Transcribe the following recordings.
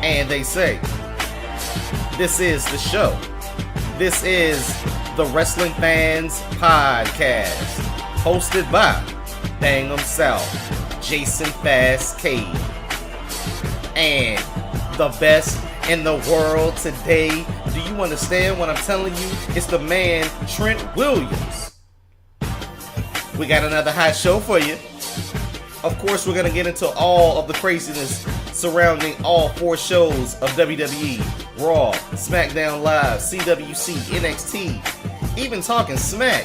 And they say, this is the show. This is the Wrestling Fans Podcast, hosted by BangEmSouth, Jason Fastkade, and the best in the world today. Do you understand what I'm telling you? It's the man, Trent Williams. We got another hot show for you. Of course, we're going to get into all of the craziness surrounding all 4 shows of WWE, Raw, Smackdown Live, CWC, NXT, even talking Smack.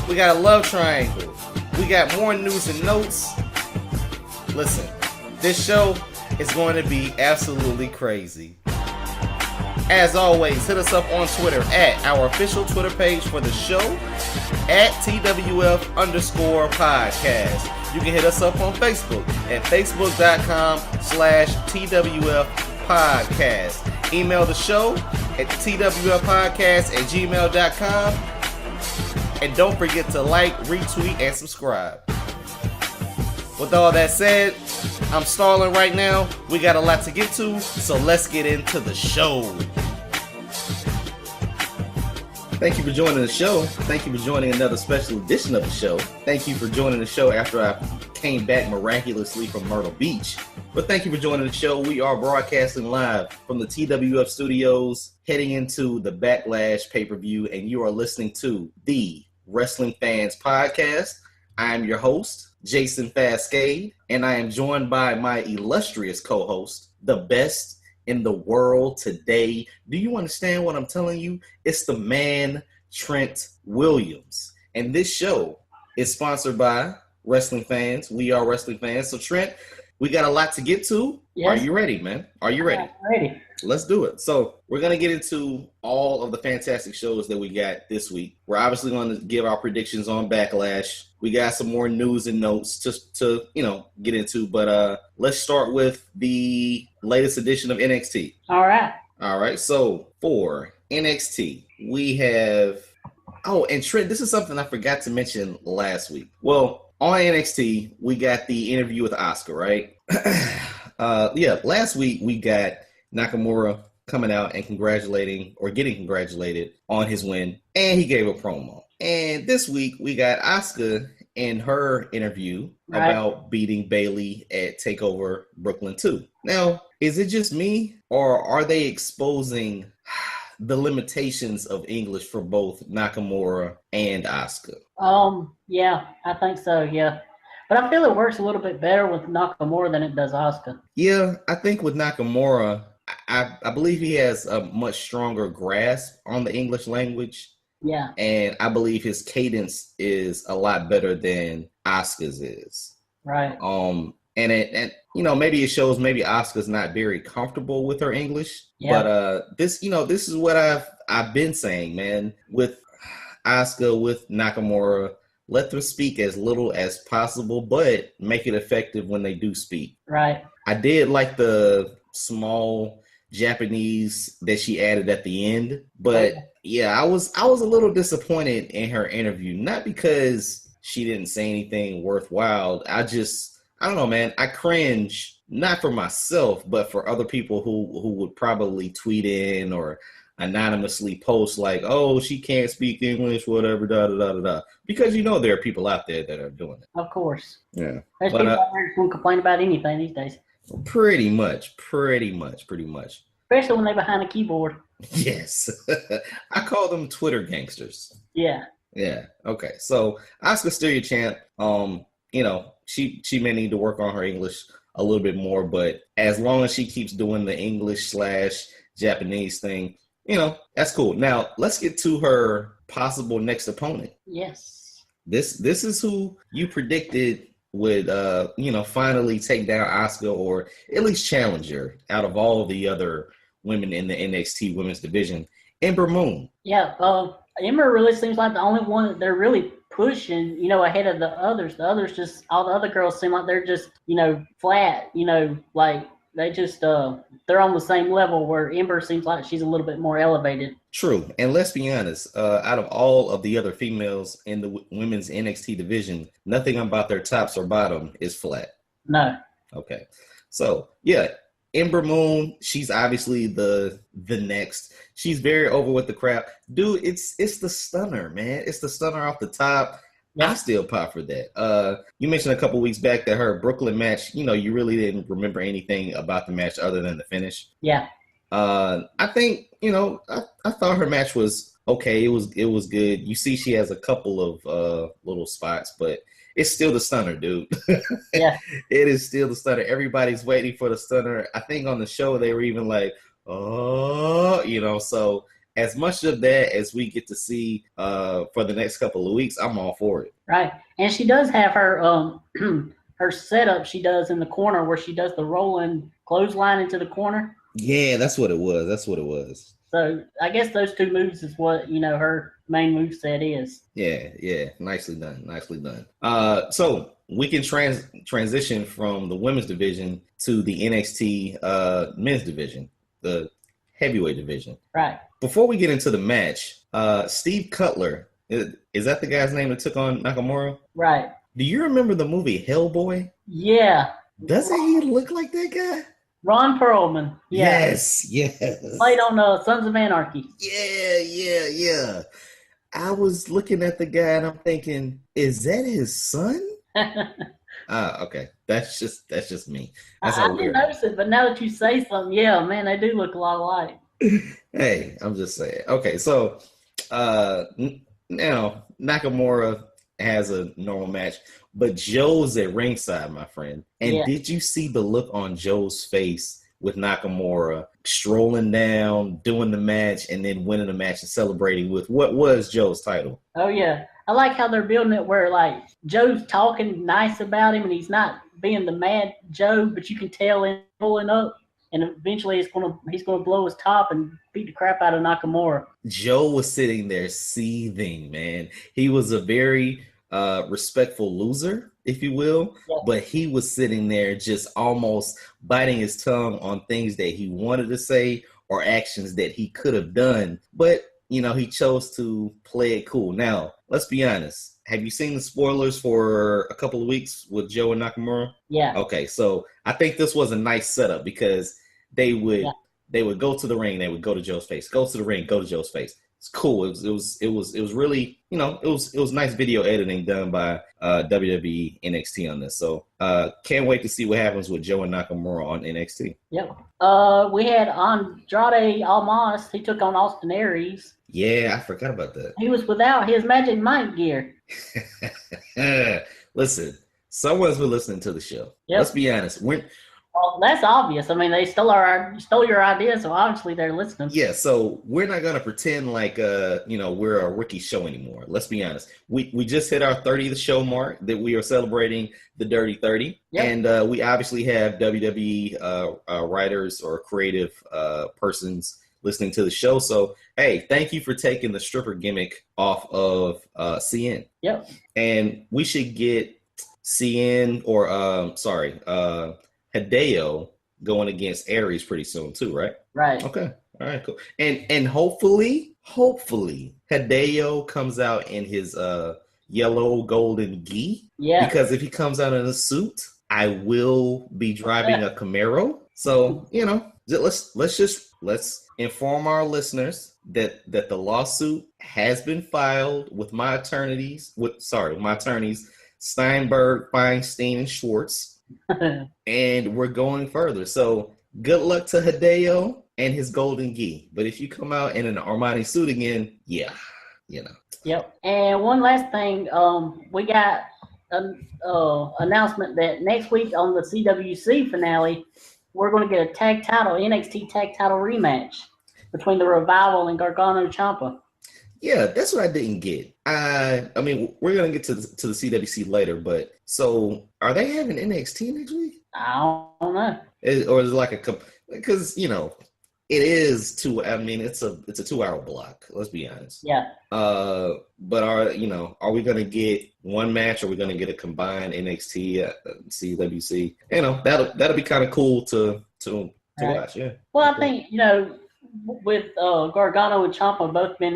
We got a love triangle. We got more news and notes. Listen, this show is going to be absolutely crazy. As always, hit us up on Twitter at our official Twitter page for the show, at TWF_podcast. You can hit us up on Facebook at facebook.com/TWF podcast. Email the show at twfpodcast@gmail.com. And don't forget to like, retweet, and subscribe. With all that said, I'm stalling right now. We got a lot to get to, so let's get into the show. Thank you for joining the show. Thank you for joining another special edition of the show. Thank you for joining the show after I came back miraculously from Myrtle Beach. But thank you for joining the show. We are broadcasting live from the TWF studios, heading into the Backlash pay-per-view, and you are listening to the Wrestling Fans Podcast. I am your host, Jason Fastkade, and I am joined by my illustrious co-host, the best in the world today. Do you understand what I'm telling you? It's the man, Trent Williams. And this show is sponsored by Wrestling Fans. We are Wrestling Fans. So, Trent, we got a lot to get to. Yes. Are you ready, man? Are you ready? I'm ready. Let's do it. So we're going to get into all of the fantastic shows that we got this week. We're obviously going to give our predictions on Backlash. We got some more news and notes to get into. But let's start with the latest edition of NXT. All right. So for NXT, we have... Oh, and Trent, this is something I forgot to mention last week. Well, on NXT, we got the interview with Asuka, right? Last week we got Nakamura coming out and getting congratulated on his win, and he gave a promo. And this week we got Asuka in her interview about beating Bayley at TakeOver Brooklyn 2. Now, is it just me, or are they exposing the limitations of English for both Nakamura and Asuka? Yeah, I think so, yeah. But I feel it works a little bit better with Nakamura than it does Asuka. Yeah, I think with Nakamura, I believe he has a much stronger grasp on the English language. Yeah. And I believe his cadence is a lot better than Asuka's is. Right. And maybe it shows maybe Asuka's not very comfortable with her English. Yeah. But this is what I've been saying, man. With Asuka, with Nakamura, let them speak as little as possible, but make it effective when they do speak. Right. I did like the small Japanese that she added at the end, but yeah, I was a little disappointed in her interview. Not because she didn't say anything worthwhile. I don't know, man. I cringe, not for myself, but for other people who would probably tweet in or anonymously post like, oh, she can't speak English, whatever, da-da-da-da-da. Because there are people out there that are doing it. Of course. Yeah. There's people out there who complain about anything these days. Pretty much. Especially when they're behind a keyboard. Yes. I call them Twitter gangsters. Yeah. Yeah. Okay. So Asuka's still your champ. She may need to work on her English a little bit more, but as long as she keeps doing the English/Japanese thing, that's cool. Now let's get to her possible next opponent. Yes. This is who you predicted would finally take down Asuka, or at least challenge her out of all the other women in the NXT Women's Division, Ember Moon. Yeah, Ember really seems like the only one that they're really pushing, ahead of the others. The others all the other girls seem like they're just, flat, like they just, they're on the same level, where Ember seems like she's a little bit more elevated. True. And let's be honest, out of all of the other females in the women's NXT division, nothing about their tops or bottom is flat. No. Okay. So, yeah, Ember Moon, she's obviously the next. She's very over with the crowd. Dude, it's the stunner, man. It's the stunner off the top. Yeah. I still pop for that. You mentioned a couple weeks back that her Brooklyn match, you really didn't remember anything about the match other than the finish. Yeah. I think, I thought her match was okay. It was good. You see she has a couple of little spots, but it's still the stunner, dude. Yeah. It is still the stunner. Everybody's waiting for the stunner. I think on the show they were even like, oh, so as much of that as we get to see for the next couple of weeks, I'm all for it. Right. And she does have her her setup she does in the corner where she does the rolling clothesline into the corner. Yeah, that's what it was. So I guess those two moves is what, her main moveset is. Yeah. Nicely done. So we can transition from the women's division to the NXT men's division, the heavyweight division. Right. Before we get into the match, Steve Cutler, is that the guy's name that took on Nakamura? Right. Do you remember the movie Hellboy? Yeah. Doesn't he look like that guy? Ron Perlman. Yeah. Yes. Played on Sons of Anarchy. Yeah. I was looking at the guy and I'm thinking, is that his son? Okay. That's just me. That's I didn't notice it, but now that you say something, yeah, man, they do look a lot alike. Hey, I'm just saying. Okay, so now Nakamura has a normal match, but Joe's at ringside, my friend. And Did you see the look on Joe's face with Nakamura strolling down, doing the match, and then winning the match and celebrating with what was Joe's title? Oh, yeah. I like how they're building it where, like, Joe's talking nice about him, and he's not being the mad Joe, but you can tell him pulling up, and eventually he's gonna blow his top and beat the crap out of Nakamura. Joe was sitting there seething, man. He was a very respectful loser, if you will, but he was sitting there just almost biting his tongue on things that he wanted to say or actions that he could have done, but he chose to play it cool. Now, let's be honest. Have you seen the spoilers for a couple of weeks with Joe and Nakamura? Yeah. Okay, so I think this was a nice setup because they would go to the ring, they would go to Joe's face, go to the ring, go to Joe's face. It's cool. It was really, it was nice video editing done by WWE NXT on this. So can't wait to see what happens with Joe and Nakamura on NXT. Yep. We had Andrade Almas. He took on Austin Aries. Yeah, I forgot about that. He was without his Magic Mike gear. Listen, someone's been listening to the show. Yep. Let's be honest. Well, that's obvious. I mean, they stole your idea, so obviously they're listening. Yeah, so we're not gonna pretend like we're a rookie show anymore. Let's be honest. We just hit our 30th show mark that we are celebrating the Dirty 30, and we obviously have WWE writers or creative persons listening to the show. So hey, thank you for taking the stripper gimmick off of CN. Yep. And we should get CN or Hideo going against Aries pretty soon too, right? Right. Okay. All right, cool. And hopefully Hideo comes out in his yellow golden gi. Yeah. Because if he comes out in a suit, I will be driving a Camaro. So, let's inform our listeners that the lawsuit has been filed with my attorneys, Steinberg, Feinstein, and Schwartz. And we're going further. So good luck to Hideo and his golden gi. But if you come out in an Armani suit again, Yep. And one last thing, we got an announcement that next week on the CWC finale, we're going to get a NXT tag title rematch between the Revival and Gargano Ciampa. Yeah, that's what I didn't get. I mean, we're gonna get to the CWC later, but so are they having NXT next week? I don't know. Or is it like because it is two. I mean, it's a 2-hour block. Let's be honest. Yeah. But are we gonna get one match? Or are we gonna get a combined NXT CWC? That'll be kind of cool to watch. Yeah. Well, I think with Gargano and Ciampa both being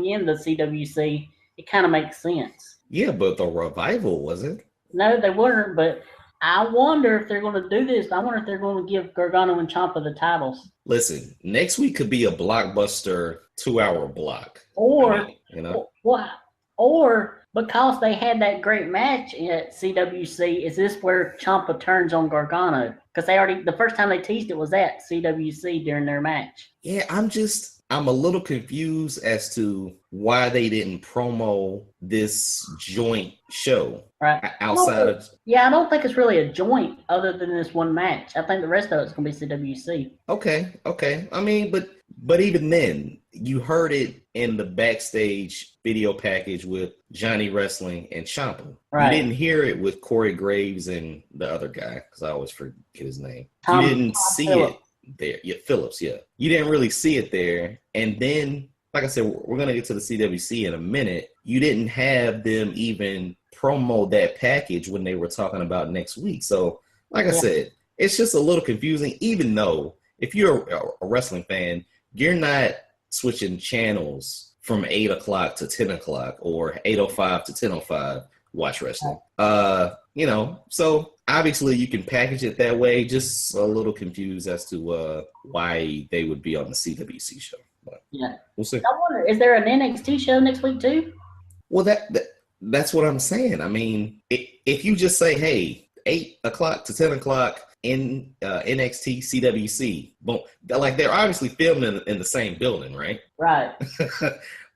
in the CWC, it kind of makes sense. Yeah, but the Revival wasn't. No, they weren't. But I wonder if they're going to do this. I wonder if they're going to give Gargano and Ciampa the titles. Listen, next week could be a blockbuster 2-hour block. Or, or because they had that great match at CWC, is this where Ciampa turns on Gargano? Because the first time they teased it was at CWC during their match. Yeah, I'm a little confused as to why they didn't promo this joint show outside of. Yeah, I don't think it's really a joint other than this one match. I think the rest of it's going to be CWC. Okay. I mean, but even then, you heard it in the backstage video package with Johnny Wrestling and Ciampa. Right. You didn't hear it with Corey Graves and the other guy, because I always forget his name. You didn't see it there. Yeah, Phillips, yeah. You didn't really see it there. And then, like I said, we're going to get to the CWC in a minute. You didn't have them even promo that package when they were talking about next week. So, like I said, it's just a little confusing, even though if you're a wrestling fan, you're not switching channels from 8 o'clock to 10 o'clock or 8:05 to 10:05 watch wrestling. So obviously you can package it that way. Just a little confused as to why they would be on the CWC show. But we'll see. I wonder, is there an NXT show next week too? Well, that's what I'm saying. I mean, if you just say, hey, 8 o'clock to 10 o'clock in NXT CWC, boom, like they're obviously filming in the same building, right? Right.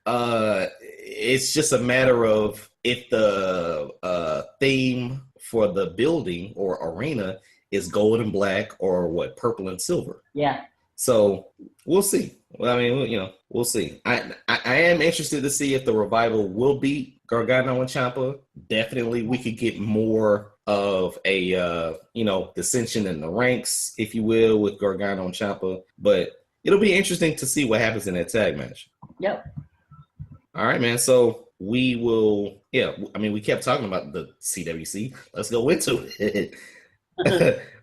It's just a matter of if the theme for the building or arena is gold and black or what, purple and silver. Yeah. So we'll see. Well, I mean, we'll see. I am interested to see if the Revival will beat Gargano and Ciampa. Definitely, we could get more of a dissension in the ranks, if you will, with Gargano and Ciampa. But it'll be interesting to see what happens in that tag match. Yep. All right, man. So we will. Yeah, I mean, we kept talking about the CWC. Let's go into it.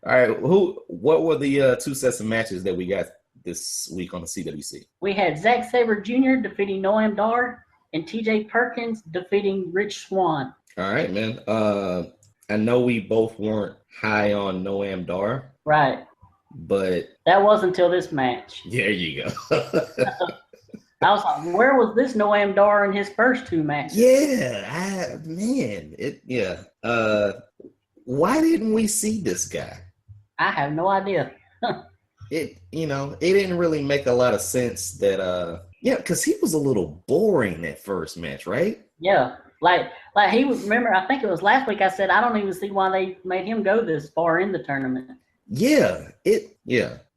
All right. What were the 2 sets of matches that we got this week on the CWC? We had Zack Sabre Jr. defeating Noam Dar and TJ Perkins defeating Rich Swann. All right, man. I know we both weren't high on Noam Dar. Right. But that was until this match. There you go. I was like, where was this Noam Dar in his first 2 matches? Yeah, why didn't we see this guy? I have no idea. It didn't really make a lot of sense that because he was a little boring that first match, right? Yeah. Like he was, remember, I think it was last week I said I don't even see why they made him go this far in the tournament. Yeah.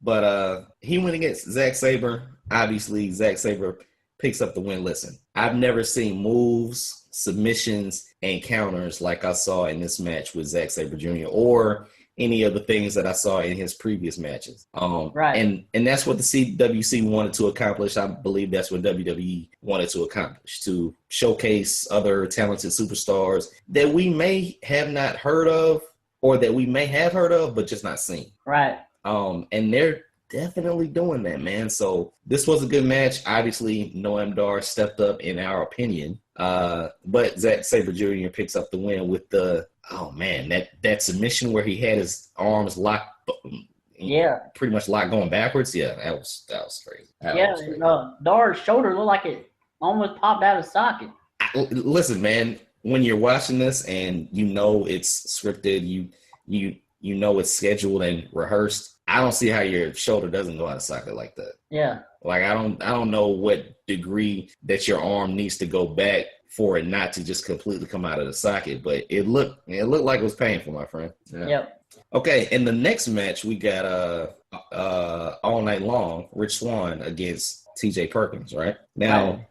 But he went against Zack Sabre. Obviously, Zack Sabre picks up the win. Listen, I've never seen moves, submissions, and counters like I saw in this match with Zack Sabre Jr. or any of the things that I saw in his previous matches. Right. And that's what the CWC wanted to accomplish. I believe that's what WWE wanted to accomplish, to showcase other talented superstars that we may have not heard of or that we may have heard of but just not seen. Right. And they're definitely doing that, man. So this was a good match. Obviously, Noam Dar stepped up in our opinion. But Zack Sabre Jr. picks up the win with that submission where he had his arms locked. Yeah. Pretty much locked going backwards. Yeah, that was crazy. Dar's shoulder looked like it almost popped out of socket. Listen, man, when you're watching this and you know it's scripted, you know it's scheduled and rehearsed, I don't see how your shoulder doesn't go out of socket like that. Yeah. Like I don't know what degree that your arm needs to go back for it not to just completely come out of the socket, but it looked like it was painful, my friend. Yeah. Yep. Okay, in the next match we got All Night Long, Rich Swann against TJ Perkins, right? Now,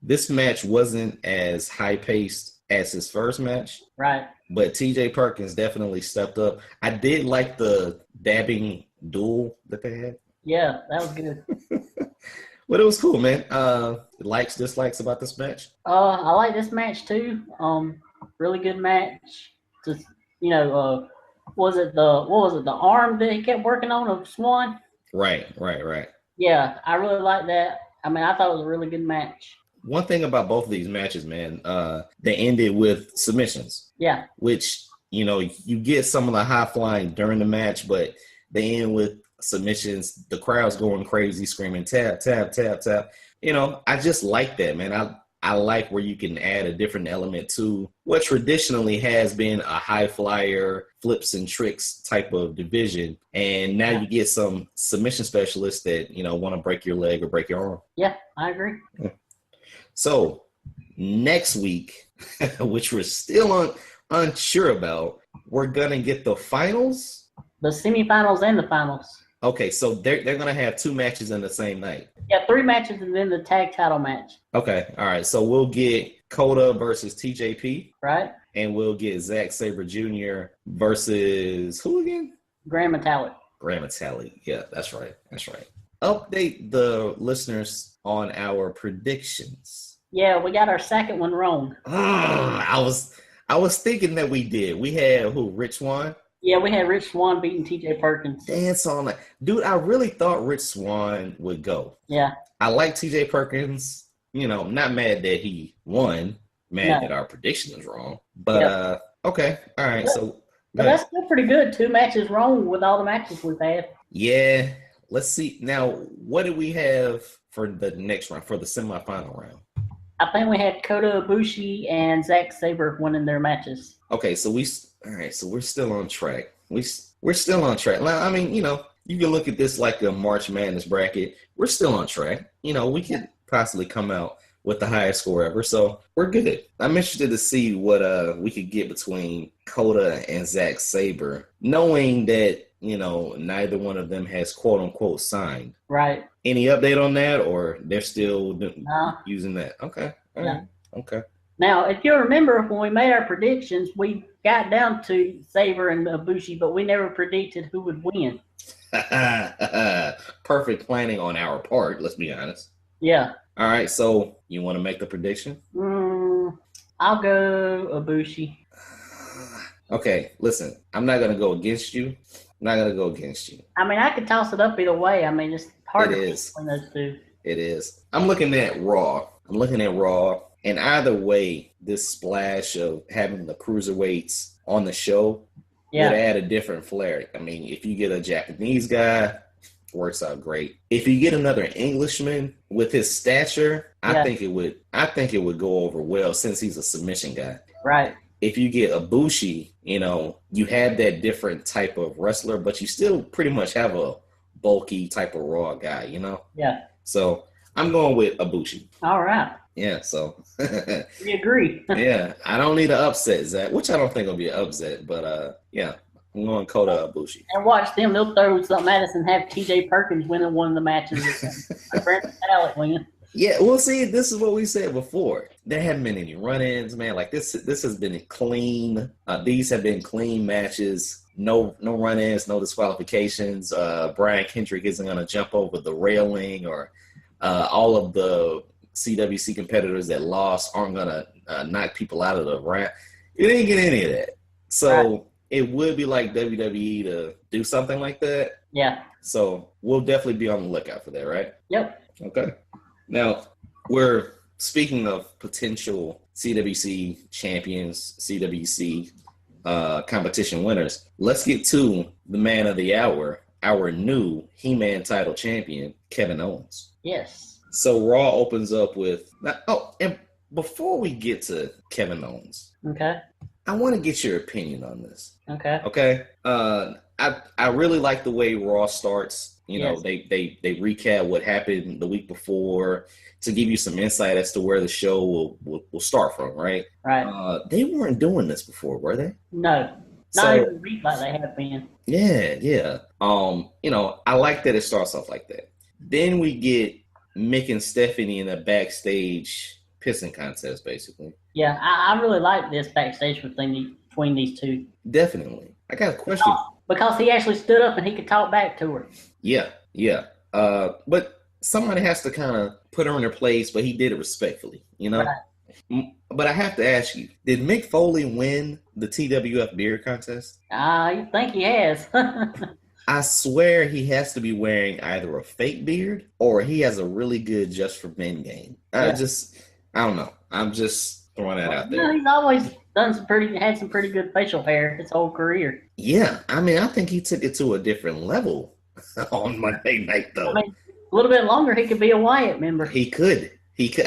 This match wasn't as high paced as his first match. Right. But TJ Perkins definitely stepped up. I did like the dabbing duel that they had. Yeah, that was good. But it was cool, man. Likes, dislikes about this match? I like this match too. Really good match. Just what was it, the arm that he kept working on of Swan? Right. Yeah, I really like that. I mean, I thought it was a really good match. One thing about both of these matches, man, they ended with submissions. Yeah. Which you know, you get some of the high flying during the match, but they end with submissions. The crowd's going crazy, screaming tap, tap, tap, tap. You know, I just like that, man. I like where you can add a different element to what traditionally has been a high flyer, flips and tricks type of division. And now you get some submission specialists that, you know, want to break your leg or break your arm. Yeah, I agree. So next week, which we're still unsure about, we're going to get the finals. The semifinals and the finals. Okay, so they're going to have 2 matches in the same night. Yeah, 3 matches and then the tag title match. Okay, all right. So we'll get Kota versus TJP. Right. And we'll get Zack Sabre Jr. versus who again? Grand Metalik. Grand Metalik. Yeah, that's right. That's right. Update the listeners on our predictions. Yeah, we got our second one wrong. I was thinking that we did. We had who? Rich Swann? Yeah, we had Rich Swann beating TJ Perkins. Dance on that. Dude, I really thought Rich Swann would go. Yeah. I like TJ Perkins. You know, not mad that he won. Mad that our prediction was wrong. But, okay. All right. But that's still pretty good. 2 matches wrong with all the matches we've had. Yeah. Let's see. Now, what do we have for the next round, for the semifinal round? I think we had Kota Ibushi and Zack Sabre winning their matches. Okay, so we're still on track. We're still on track. Now, I mean, you know, you can look at this like a March Madness bracket. We're still on track. You know, we could possibly come out with the highest score ever. So we're good. I'm interested to see what we could get between Kota and Zack Sabre, knowing that, you know, neither one of them has quote unquote signed. Right. Any update on that, or they're still using that? Okay. All right. Okay. Now, if you remember when we made our predictions, we got down to Sabre and Ibushi, but we never predicted who would win. Perfect planning on our part, let's be honest. Yeah. All right, so you want to make the prediction? I'll go Ibushi. Okay, listen, I'm not going to go against you. I mean, I could toss it up either way. I mean, it's hard to pick between those two. It is. I'm looking at Raw. And either way, this splash of having the cruiserweights on the show would add a different flair. I mean, if you get a Japanese guy, works out great. If you get another Englishman with his stature, I think it would go over well since he's a submission guy. Right. If you get Ibushi, you know, you have that different type of wrestler, but you still pretty much have a bulky type of Raw guy, you know? Yeah. So I'm going with Ibushi. All right. Yeah, so. We agree. Yeah, I don't need an upset, Zach, which I don't think will be an upset, but yeah, I'm going Kota Ibushi. And watch them, they'll throw something at us and have TJ Perkins winning one of the matches. Brent Alec winning. Yeah, well, see, this is what we said before. There haven't been any run-ins, man. Like this has been clean. These have been clean matches. No run-ins, no disqualifications. Brian Kendrick isn't going to jump over the railing, or all of the CWC competitors that lost aren't going to knock people out of the ramp. You didn't get any of that. So it would be like WWE to do something like that. Yeah. So we'll definitely be on the lookout for that, right? Yep. Okay. Now, we're speaking of potential CWC champions, CWC competition winners. Let's get to the man of the hour, our new He-Man title champion, Kevin Owens. Yes. So Raw opens up with and before we get to Kevin Owens, okay, I want to get your opinion on this. Okay. Okay. I really like the way Raw starts. You know, they recap what happened the week before to give you some insight as to where the show will start from, right? Right. They weren't doing this before, were they? No. Not even like they have been. Yeah. You know, I like that it starts off like that. Then we get Mick and Stephanie in a backstage pissing contest, basically. Yeah, I really like this backstage between these two. Definitely. I got a question. Because he actually stood up and he could talk back to her. Yeah. But somebody has to kind of put her in her place, but he did it respectfully, you know? Right. But I have to ask you, did Mick Foley win the TWF Beard Contest? I think he has. I swear he has to be wearing either a fake beard or he has a really good Just for Men game. I don't know. I'm just throwing that out there. No, had some pretty good facial hair his whole career. Yeah, I mean, I think he took it to a different level on Monday night, though. I mean, a little bit longer, he could be a Wyatt member. He could.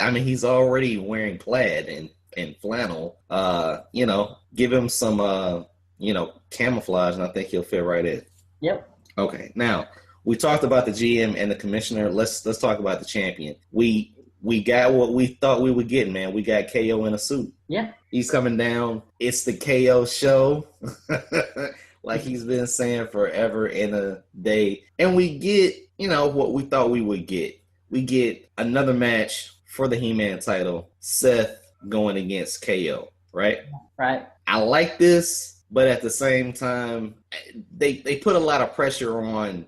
I mean, he's already wearing plaid and flannel. Give him some, camouflage, and I think he'll fit right in. Yep. Okay, now we talked about the GM and the commissioner. Let's talk about the champion. We got what we thought we would get, man. We got KO in a suit. Yeah. He's coming down. It's the KO show, like he's been saying forever and a day. And we get, what we thought we would get. We get another match for the He-Man title. Seth going against KO, right? Right. I like this, but at the same time, they put a lot of pressure on,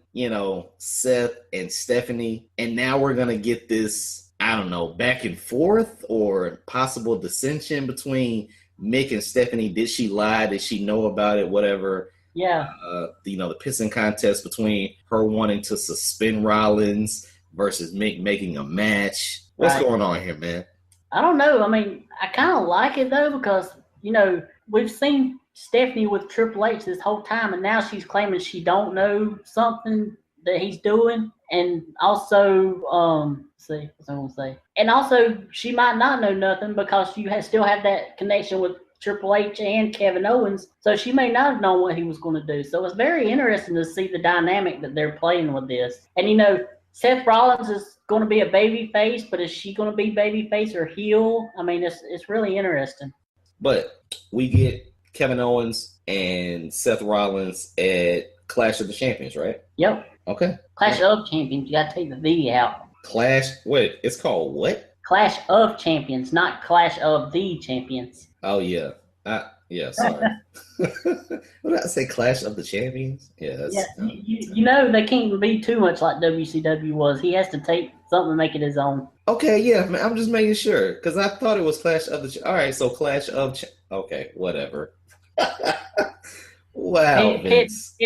Seth and Stephanie. And now we're going to get this, I don't know, back and forth or possible dissension between Mick and Stephanie. Did she lie? Did she know about it? Whatever. Yeah. The pissing contest between her wanting to suspend Rollins versus Mick making a match. What's going on here, man? I don't know. I mean, I kind of like it, though, because, we've seen Stephanie with Triple H this whole time, and now she's claiming she don't know something that he's doing. And also, see, what's I going to say? And also, she might not know nothing because you still have that connection with Triple H and Kevin Owens, so she may not have known what he was going to do. So it's very interesting to see the dynamic that they're playing with this. And, Seth Rollins is going to be a baby face, but is she going to be baby face or heel? I mean, it's really interesting. But we get Kevin Owens and Seth Rollins at Clash of the Champions, right? Yep. Okay. Clash of Champions. You got to take the V out. Wait, it's called what? Clash of Champions, not Clash of the Champions. Oh, yeah. Sorry. What did I say? Clash of the Champions? Yeah. They can't be too much like WCW was. He has to take something to make it his own. Okay, yeah. I'm just making sure because I thought it was Clash of the. All right, so Clash of. Okay, whatever. Wow, Vince.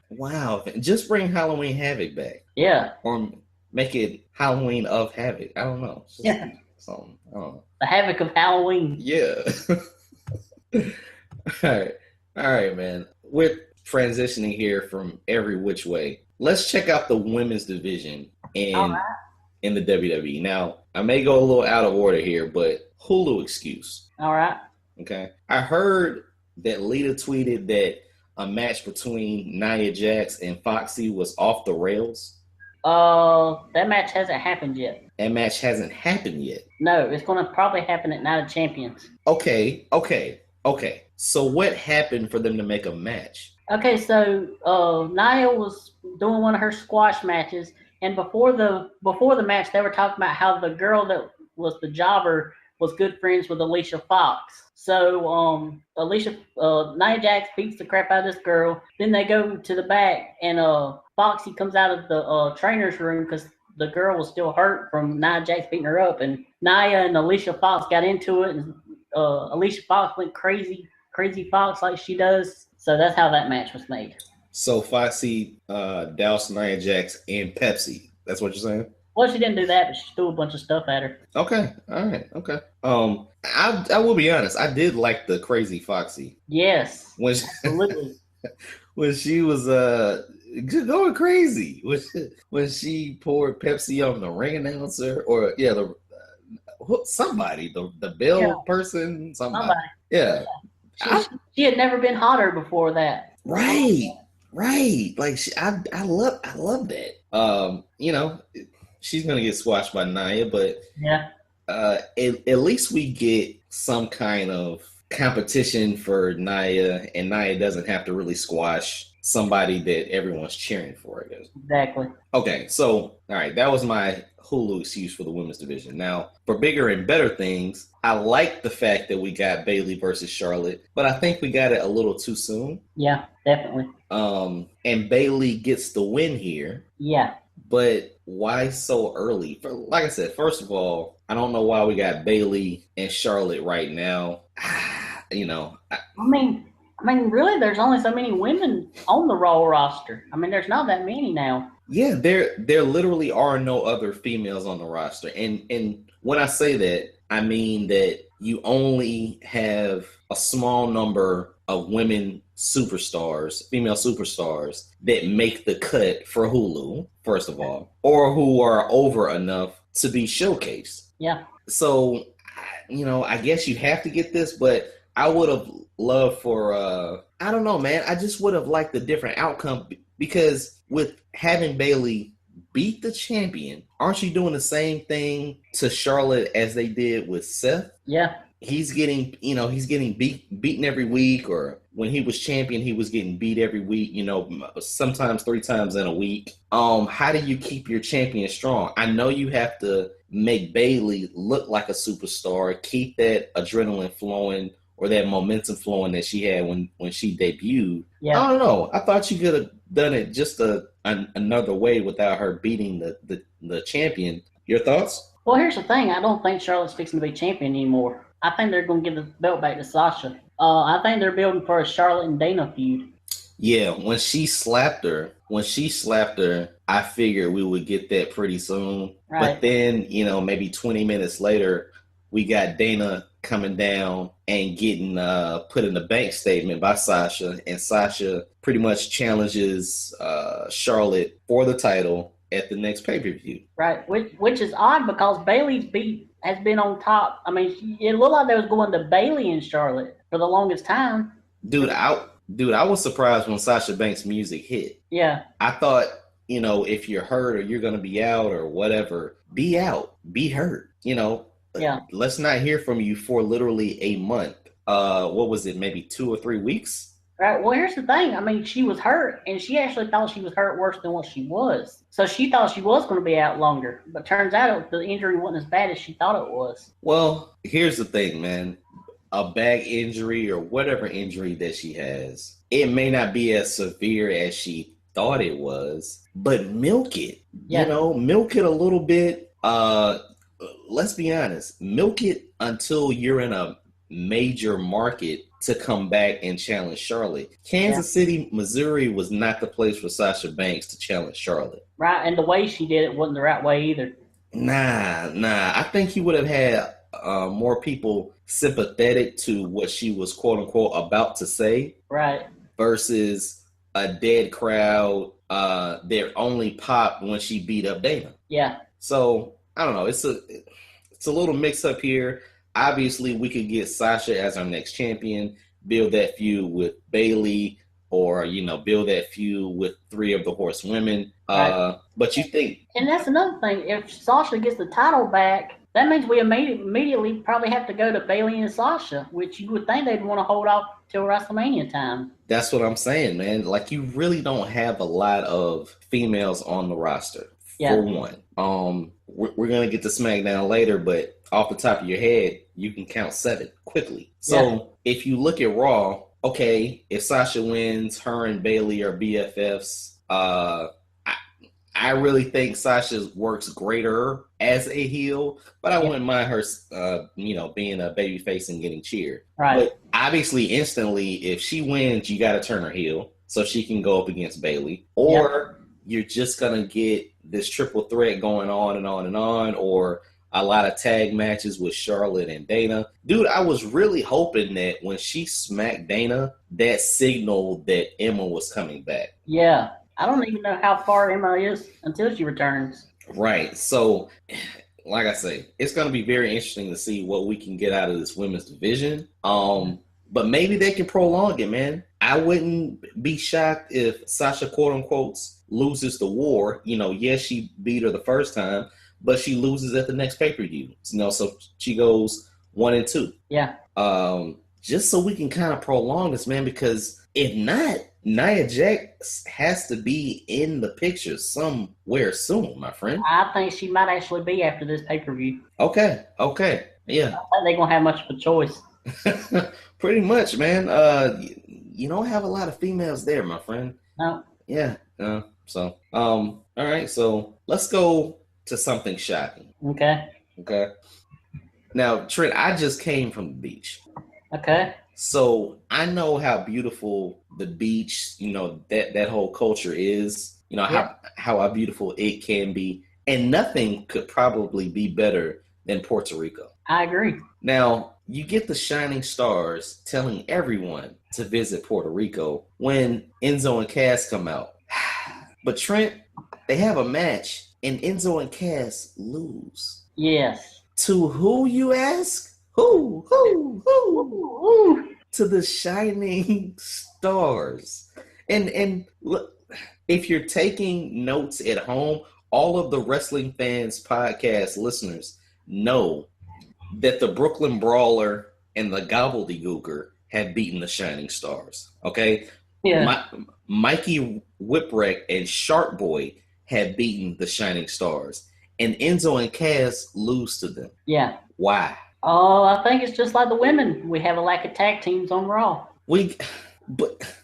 Wow, just bring Halloween Havoc back. Yeah. Or make it Halloween of Havoc. I don't know. Yeah. Something. I don't know. The Havoc of Halloween. Yeah. All right, man. We're transitioning here from every which way. Let's check out the women's division in the WWE. Now, I may go a little out of order here, but Hulu excuse. All right. Okay. I heard that Lita tweeted that a match between Nia Jax and Foxy was off the rails. That match hasn't happened yet. That match hasn't happened yet. No, it's going to probably happen at Night of Champions. Okay. So what happened for them to make a match? Okay, so Nia was doing one of her squash matches, and before the match, they were talking about how the girl that was the jobber was good friends with Alicia Fox. So Nia Jax beats the crap out of this girl. Then they go to the back, and Foxy comes out of the trainer's room because the girl was still hurt from Nia Jax beating her up, and Nia and Alicia Fox got into it, and Alicia Fox went crazy Fox like she does. So that's how that match was made. So Foxy doused Nia Jax in Pepsi. That's what you're saying? Well, she didn't do that, but she threw a bunch of stuff at her. Okay. All right. Okay. I will be honest. I did like the crazy Foxy. Yes. Absolutely. When she was just going crazy. When she poured Pepsi on the ring announcer or somebody, the bill person, somebody. Yeah. She had never been hotter before that. Right. Like I love that. She's gonna get squashed by Nia, but yeah. At least we get some kind of competition for Nia, and Nia doesn't have to really squash somebody that everyone's cheering for, I guess. Exactly. Okay, so all right, that was my Hulu excuse for the women's division. Now, for bigger and better things, I like the fact that we got Bayley versus Charlotte, but I think we got it a little too soon. Yeah, definitely. And Bayley gets the win here. Yeah. But why so early? Like I said, first of all, I don't know why we got Bayley and Charlotte right now. I mean, really, there's only so many women on the Raw roster. I mean, there's not that many now. Yeah, there literally are no other females on the roster. And when I say that, I mean that you only have a small number of women superstars, female superstars, that make the cut for Hulu, first of all, or who are over enough to be showcased. Yeah. So, I guess you have to get this, but I would have loved for, I don't know, man. I just would have liked a different outcome because with having Bayley beat the champion, aren't you doing the same thing to Charlotte as they did with Seth? Yeah. He's getting beaten every week, or when he was champion, he was getting beat every week, sometimes 3 times in a week. How do you keep your champion strong? I know you have to make Bayley look like a superstar, keep that adrenaline flowing or that momentum flowing that she had when she debuted. Yeah. I don't know. I thought you could have done it just another way without her beating the champion. Your thoughts? Well, here's the thing. I don't think Charlotte's fixing to be champion anymore. I think they're going to give the belt back to Sasha. I think they're building for a Charlotte and Dana feud. Yeah, when she slapped her, I figured we would get that pretty soon. Right. But then, maybe 20 minutes later, we got Dana coming down and getting put in the bank statement by Sasha. And Sasha pretty much challenges Charlotte for the title at the next pay-per-view. Right, which is odd because Bayley's has been on top. I mean, it looked like they was going to Bayley and Charlotte for the longest time. Dude, I was surprised when Sasha Banks' music hit. Yeah. I thought, if you're hurt or you're going to be out or whatever, be out, be hurt, Yeah. Let's not hear from you for literally a month. What was it, maybe 2 or 3 weeks? Right. Well, here's the thing. I mean, she was hurt, and she actually thought she was hurt worse than what she was. So she thought she was going to be out longer. But turns out the injury wasn't as bad as she thought it was. Well, here's the thing, man. A back injury or whatever injury that she has, it may not be as severe as she thought it was, but milk it. Yeah. Milk it a little bit. Let's be honest. Milk it until you're in a major market to come back and challenge Charlotte. Kansas City, Missouri was not the place for Sasha Banks to challenge Charlotte. Right, and the way she did it wasn't the right way either. Nah. I think you would have had more people sympathetic to what she was quote-unquote about to say. Right. Versus a dead crowd that only popped when she beat up Dana. Yeah. So, I don't know. It's a little mix-up here. Obviously, we could get Sasha as our next champion, build that feud with Bayley, or, build that feud with 3 of the horsewomen. Right. But you think... And that's another thing. If Sasha gets the title back, that means we immediately probably have to go to Bayley and Sasha, which you would think they'd want to hold off till WrestleMania time. That's what I'm saying, man. Like, you really don't have a lot of females on the roster, for one. We're going to get to SmackDown later, but off the top of your head, you can count 7 quickly. So if you look at Raw, okay, if Sasha wins, her and Bayley are BFFs. I really think Sasha works greater as a heel, but I wouldn't mind her, being a babyface and getting cheered. Right. But obviously, instantly, if she wins, you got to turn her heel so she can go up against Bayley. Or you're just going to get this triple threat going on and on and on, or a lot of tag matches with Charlotte and Dana. Dude, I was really hoping that when she smacked Dana, that signaled that Emma was coming back. Yeah. I don't even know how far Emma is until she returns. Right. So, like I say, it's going to be very interesting to see what we can get out of this women's division. But maybe they can prolong it, man. I wouldn't be shocked if Sasha, quote unquote, loses the war. Yes, she beat her the first time, but she loses at the next pay-per-view. So she goes 1 and 2. Yeah. Just so we can kind of prolong this, man, because if not, Nia Jax has to be in the picture somewhere soon, my friend. I think she might actually be after this pay-per-view. Okay. Yeah. I think they're going to have much of a choice. Pretty much, man. You don't have a lot of females there, my friend. No. Yeah. All right. So let's go to something shocking. Okay. Now, Trent, I just came from the beach. Okay. So I know how beautiful the beach, that whole culture is, how beautiful it can be. And nothing could probably be better than Puerto Rico. I agree. Now, you get the Shining Stars telling everyone to visit Puerto Rico when Enzo and Cass come out. But Trent, they have a match and Enzo and Cass lose. Yes. To who, you ask? Who? Ooh. To the Shining Stars. And look, if you're taking notes at home, all of the Wrestling Fans Podcast listeners know that the Brooklyn Brawler and the Gobbledygooker have beaten the Shining Stars. Okay? Yeah. Mikey Whipwreck and Shark Boy have beaten the Shining Stars. And Enzo and Cass lose to them. Yeah. Why? Oh, I think it's just like the women. We have a lack of tag teams on Raw. But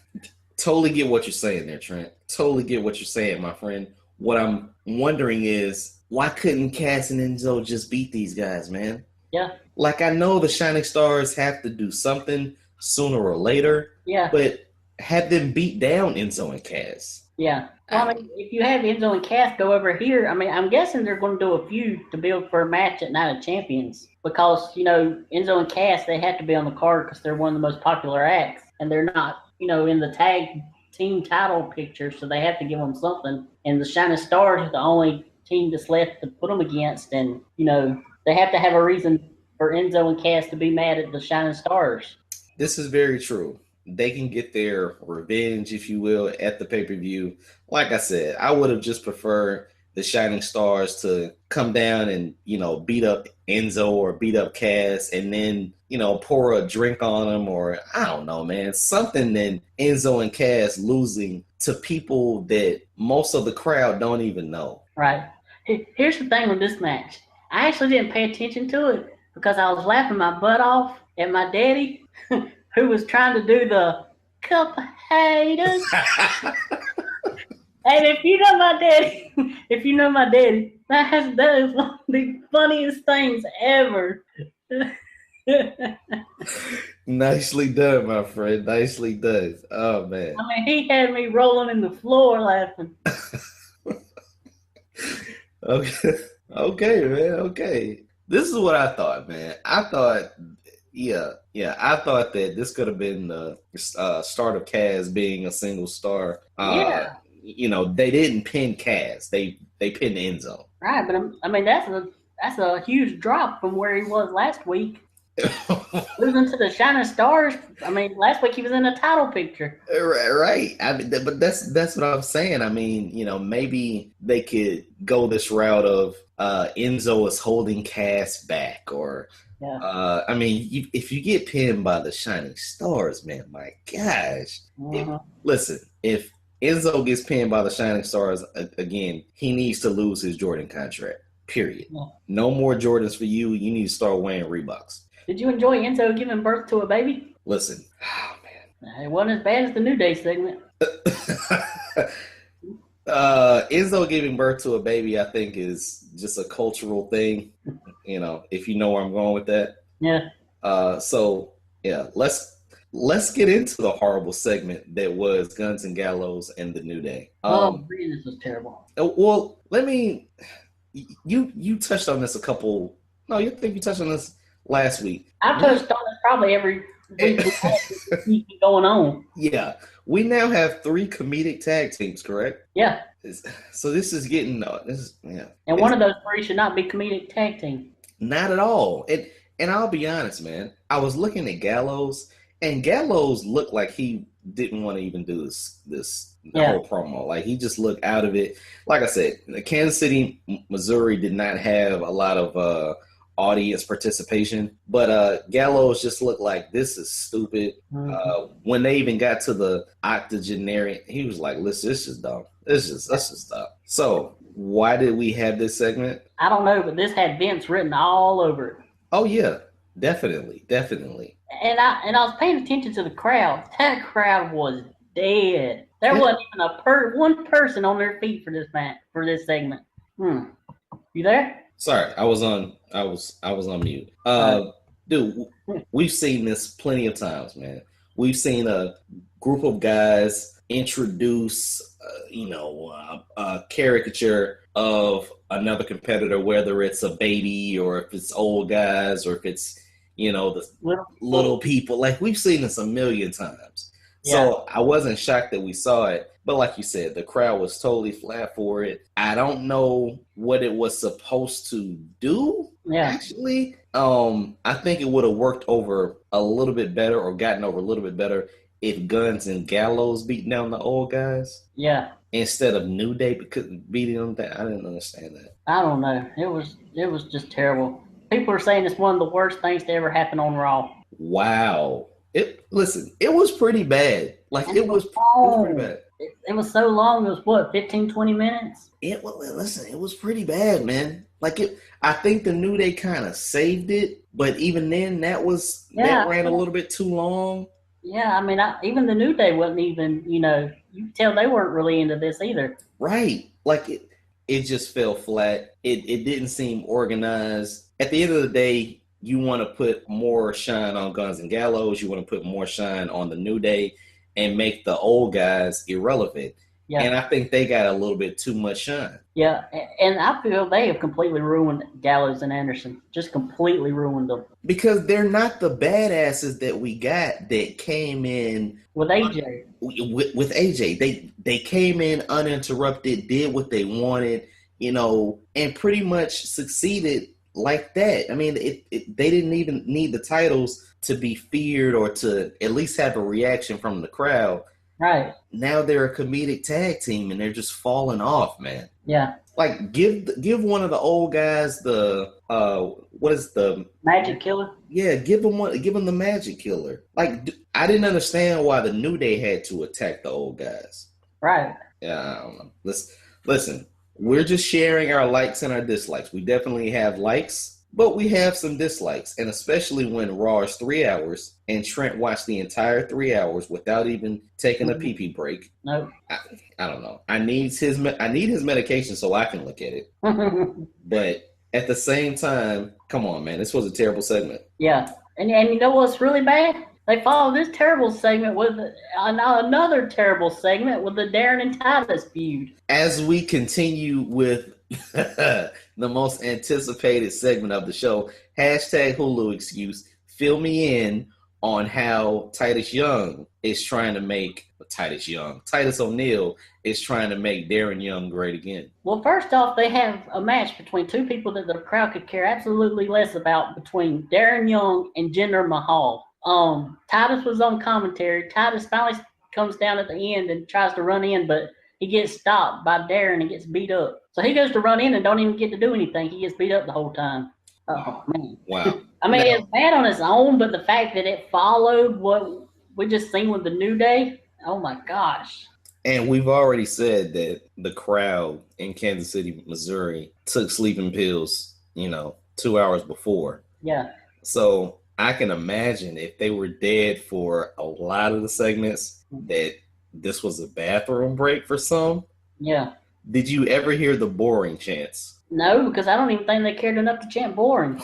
totally get what you're saying there, Trent. Totally get what you're saying, my friend. What I'm wondering is, why couldn't Cass and Enzo just beat these guys, man? Yeah. Like, I know the Shining Stars have to do something sooner or later. Yeah. But have them beat down Enzo and Cass. Yeah. Well, I mean, if you have Enzo and Cass go over here, I mean, I'm guessing they're going to do a feud to build for a match at Night of Champions. Because, you know, Enzo and Cass, they have to be on the card because they're one of the most popular acts. And they're not, you know, in the tag team title picture, so they have to give them something. And the Shining Stars is the only team that's left to put them against. And, you know, they have to have a reason for Enzo and Cass to be mad at the Shining Stars. This is very true. They can get their revenge, if you will, at the pay-per-view. Like I said, I would have just preferred the Shining Stars to come down and, you know, beat up Enzo or beat up Cass and then, you know, pour a drink on them, or I don't know, man, something than Enzo and Cass losing to people that most of the crowd don't even know. Right. Here's the thing with this match. I actually didn't pay attention to it because I was laughing my butt off at my daddy who was trying to do the cup of haters. And if you know my daddy, that is one of the funniest things ever. Nicely done, my friend. Nicely done. Oh, man. I mean, he had me rolling in the floor laughing. Okay, man. Okay. This is what I thought, man. I thought that this could have been the start of Cass being a single star. Yeah. You know, they didn't pin Cass. They pinned Enzo. Right, but I mean that's a huge drop from where he was last week. Losing to the Shining Stars. I mean, last week he was in a title picture. Right. I mean, but that's what I'm saying. I mean, you know, maybe they could go this route of Enzo is holding Cass back, or I mean, if you get pinned by the Shining Stars, man, my gosh. Listen, if Enzo gets pinned by the Shining Stars again, he needs to lose his Jordan contract. Period. Yeah. No more Jordans for you. You need to start wearing Reeboks. Did you enjoy Enzo giving birth to a baby? Listen, oh man, it wasn't as bad as the New Day segment. Enzo giving birth to a baby, I think, is just a cultural thing. You know, if you know where I'm going with that. Yeah. So yeah, let's get into the horrible segment that was Guns and Gallows and the New Day. This was terrible. Well, you touched on this you think you touched on this last week. I touched on it probably every week going on. Yeah. We now have 3 comedic tag teams, correct? Yeah. So this is getting And one of those 3 should not be comedic tag team. Not at all. And I'll be honest, man. I was looking at Gallows, and Gallows looked like he didn't want to even do this whole promo. Like, he just looked out of it. Like I said, Kansas City, Missouri did not have a lot of audience participation, but Gallows just looked like, this is stupid. When they even got to the octogenarian, he was like, listen, this is dumb. Let's just stop. So why did we have this segment? I don't know, but this had Vince written all over it. Oh yeah, definitely. And I was paying attention to the crowd. That crowd was dead. There wasn't even one person on their feet for this match, for this segment. You there? Sorry, I was on mute. Dude, we've seen this plenty of times, man. We've seen a group of guys introduce, a caricature of another competitor, whether it's a baby or if it's old guys or if it's the little people. Like, we've seen this a million times. So I wasn't shocked that we saw it. But like you said, the crowd was totally flat for it. I don't know what it was supposed to do, actually. I think it would have worked over a little bit better, or gotten over a little bit better, if Guns and Gallows beating down the old guys. Yeah. Instead of New Day beating them down. I didn't understand that. I don't know. It was just terrible. People are saying it's one of the worst things to ever happen on Raw. Wow. It was pretty bad. Like, it was pretty bad. It was so long. It was what, 15, 20 minutes? It was pretty bad, man. Like, I think the New Day kind of saved it, but even then, that ran a little bit too long. Yeah, I mean, even the New Day wasn't even, you could tell they weren't really into this either. Right. Like, it just fell flat. It didn't seem organized. At the end of the day, you want to put more shine on Guns and Gallows. You want to put more shine on the New Day and make the old guys irrelevant. Yeah. And I think they got a little bit too much shine. Yeah, and I feel they have completely ruined Gallows and Anderson. Just completely ruined them. Because they're not the badasses that we got that came in with AJ. With AJ. They came in uninterrupted, did what they wanted, and pretty much succeeded like that. I mean, they didn't even need the titles to be feared or to at least have a reaction from the crowd. Right. Now they're a comedic tag team and they're just falling off, man. Yeah. Like, give one of the old guys the what is the Magic Killer? Yeah, give them the Magic Killer. Like, I didn't understand why the New Day had to attack the old guys. Right. Yeah, I don't know. Listen, we're just sharing our likes and our dislikes. We definitely have likes, but we have some dislikes, and especially when Raw is 3 hours and Trent watched the entire 3 hours without even taking a pee-pee break. No. I don't know. I need his medication so I can look at it. But at the same time, come on, man. This was a terrible segment. Yeah. And you know what's really bad? They followed this terrible segment with another terrible segment with the Darren and Titus feud. As we continue with the most anticipated segment of the show, #Hulu excuse, fill me in on how Titus O'Neil is trying to make Darren Young great again. Well, first off, they have a match between two people that the crowd could care absolutely less about, between Darren Young and Jinder Mahal. Titus was on commentary. Titus finally comes down at the end and tries to run in, but he gets stopped by Darren and gets beat up. So he goes to run in and don't even get to do anything. He gets beat up the whole time. Oh, man. Wow. I mean, it's bad on its own, but the fact that it followed what we just seen with the New Day, oh my gosh. And we've already said that the crowd in Kansas City, Missouri took sleeping pills, 2 hours before. Yeah. So I can imagine if they were dead for a lot of the segments that this was a bathroom break for some. Yeah. Did you ever hear the boring chants? No, because I don't even think they cared enough to chant boring.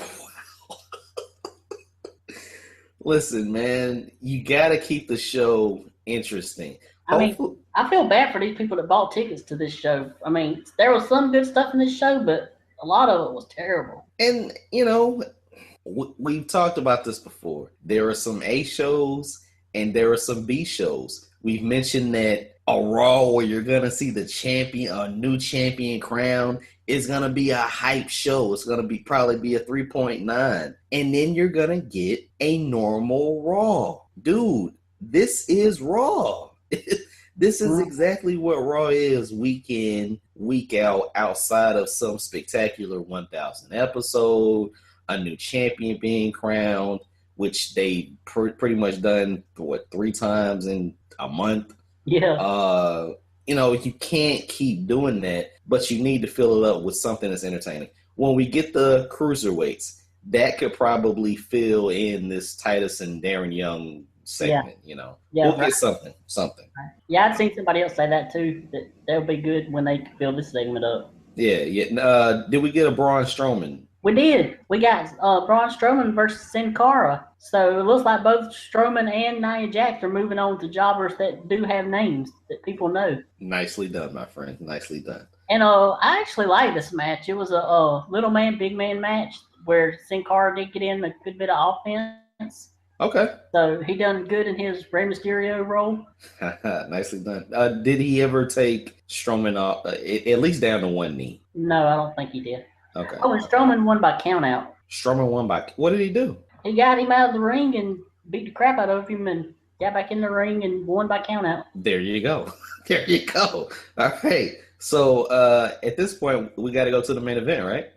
Listen, man, you got to keep the show interesting. I mean, I feel bad for these people that bought tickets to this show. I mean, there was some good stuff in this show, but a lot of it was terrible. And, we've talked about this before. There are some A shows and there are some B shows. We've mentioned that a Raw where you're going to see a new champion crown is going to be a hype show. It's going to probably be a 3.9. And then you're going to get a normal Raw. Dude, this is Raw. This is exactly what Raw is week in, week out, outside of some spectacular 1,000 episode, a new champion being crowned, which they pretty much done, 3 times in a month. Yeah. You can't keep doing that, but you need to fill it up with something that's entertaining. When we get the cruiserweights, that could probably fill in this Titus and Darren Young segment, Yeah, we'll get something. Yeah, I've seen somebody else say that too, that they'll be good when they fill this segment up. Yeah. Did we get a Braun Strowman? We did. We got Braun Strowman versus Sin Cara. So it looks like both Strowman and Nia Jax are moving on to jobbers that do have names that people know. Nicely done, my friend. Nicely done. And I actually like this match. It was a little man, big man match. where Sin Cara did get in a good bit of offense. Okay. So he done good in his Rey Mysterio role. Nicely done. Did he ever take Strowman off, at least down to one knee? No, I don't think he did. Okay. Oh, and Strowman won by countout. Strowman won by, what did he do? He got him out of the ring and beat the crap out of him and got back in the ring and won by countout. There you go. There you go. All right. So at this point, we got to go to the main event, right?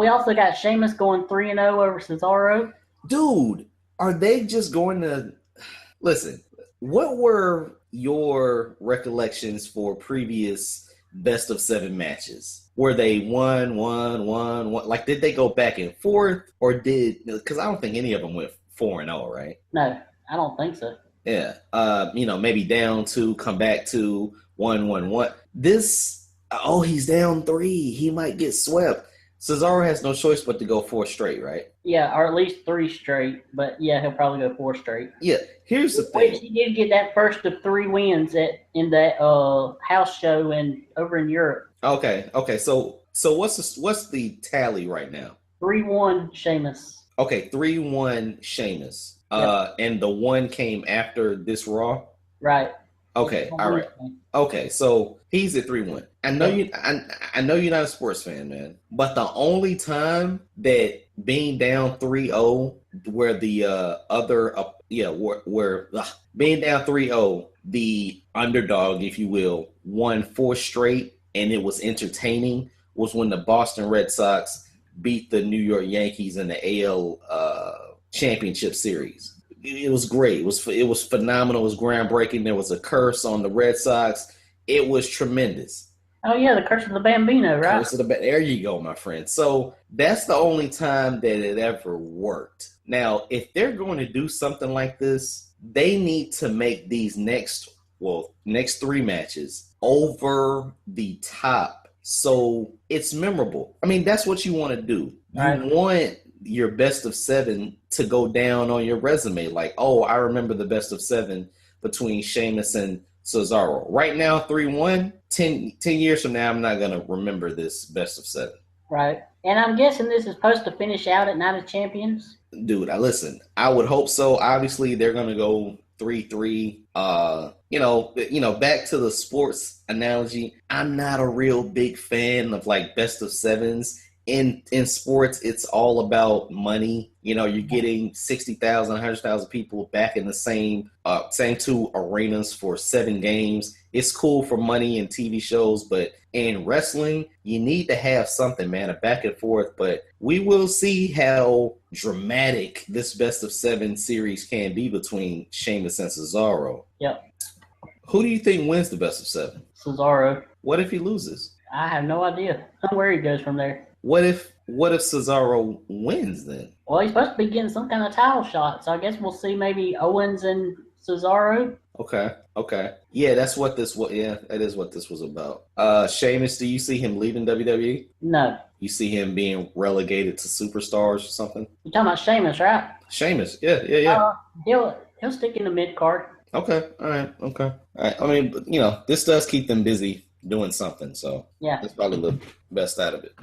We also got Sheamus going 3-0 over Cesaro. Dude, are they just going to listen? What were your recollections for previous best of 7 matches? Were they one? Like, did they go back and forth, or because I don't think any of them went 4-0, right? No, I don't think so. Yeah. Maybe down 2, come back to 1-1-1. This, he's down 3. He might get swept. Cesaro has no choice but to go 4 straight, right? Yeah, or at least 3 straight. But yeah, he'll probably go 4 straight. Yeah. Here's the thing. He did get that first of 3 wins in that house show over in Europe. Okay. So what's the tally right now? 3-1 Sheamus. Okay, 3-1 Sheamus. Yep. And the 1 came after this Raw? Right. Okay, all right. Okay, so he's at 3-1. I know you're not a sports fan, man. But the only time that being down 3-0, where the being down 3-0, the underdog, if you will, won 4 straight, and it was entertaining, was when the Boston Red Sox beat the New York Yankees in the AL Championship Series. It was great. It was phenomenal. It was groundbreaking. There was a curse on the Red Sox. It was tremendous. Oh, yeah, the curse of the Bambino, right? There you go, my friend. So that's the only time that it ever worked. Now, if they're going to do something like this, they need to make these next 3 matches over the top so it's memorable. I mean, that's what you want to do. You want your best of 7 to go down on your resume. Like, I remember the best of 7 between Sheamus and Cesaro. Right now, 3-1, 10 years from now, I'm not going to remember this best of 7. Right. And I'm guessing this is supposed to finish out at Night of Champions? Dude, I would hope so. Obviously, they're going to go 3-3. Back to the sports analogy, I'm not a real big fan of like best of 7s. In sports, it's all about money. You're getting 60,000, 100,000 people back in the same 2 arenas for 7 games. It's cool for money in TV shows, but in wrestling, you need to have something, man, a back and forth. But we will see how dramatic this best of 7 series can be between Sheamus and Cesaro. Yep. Who do you think wins the best of 7? Cesaro. What if he loses? I have no idea where he goes from there. What if Cesaro wins then? Well, he's supposed to be getting some kind of title shot, so I guess we'll see maybe Owens and Cesaro. Okay. Yeah, that is what this was about. Sheamus, do you see him leaving WWE? No. You see him being relegated to Superstars or something? You're talking about Sheamus, right? Sheamus, yeah. He'll stick in the mid card. Okay, all right. I mean, this does keep them busy doing something, so yeah, that's probably the best out of it.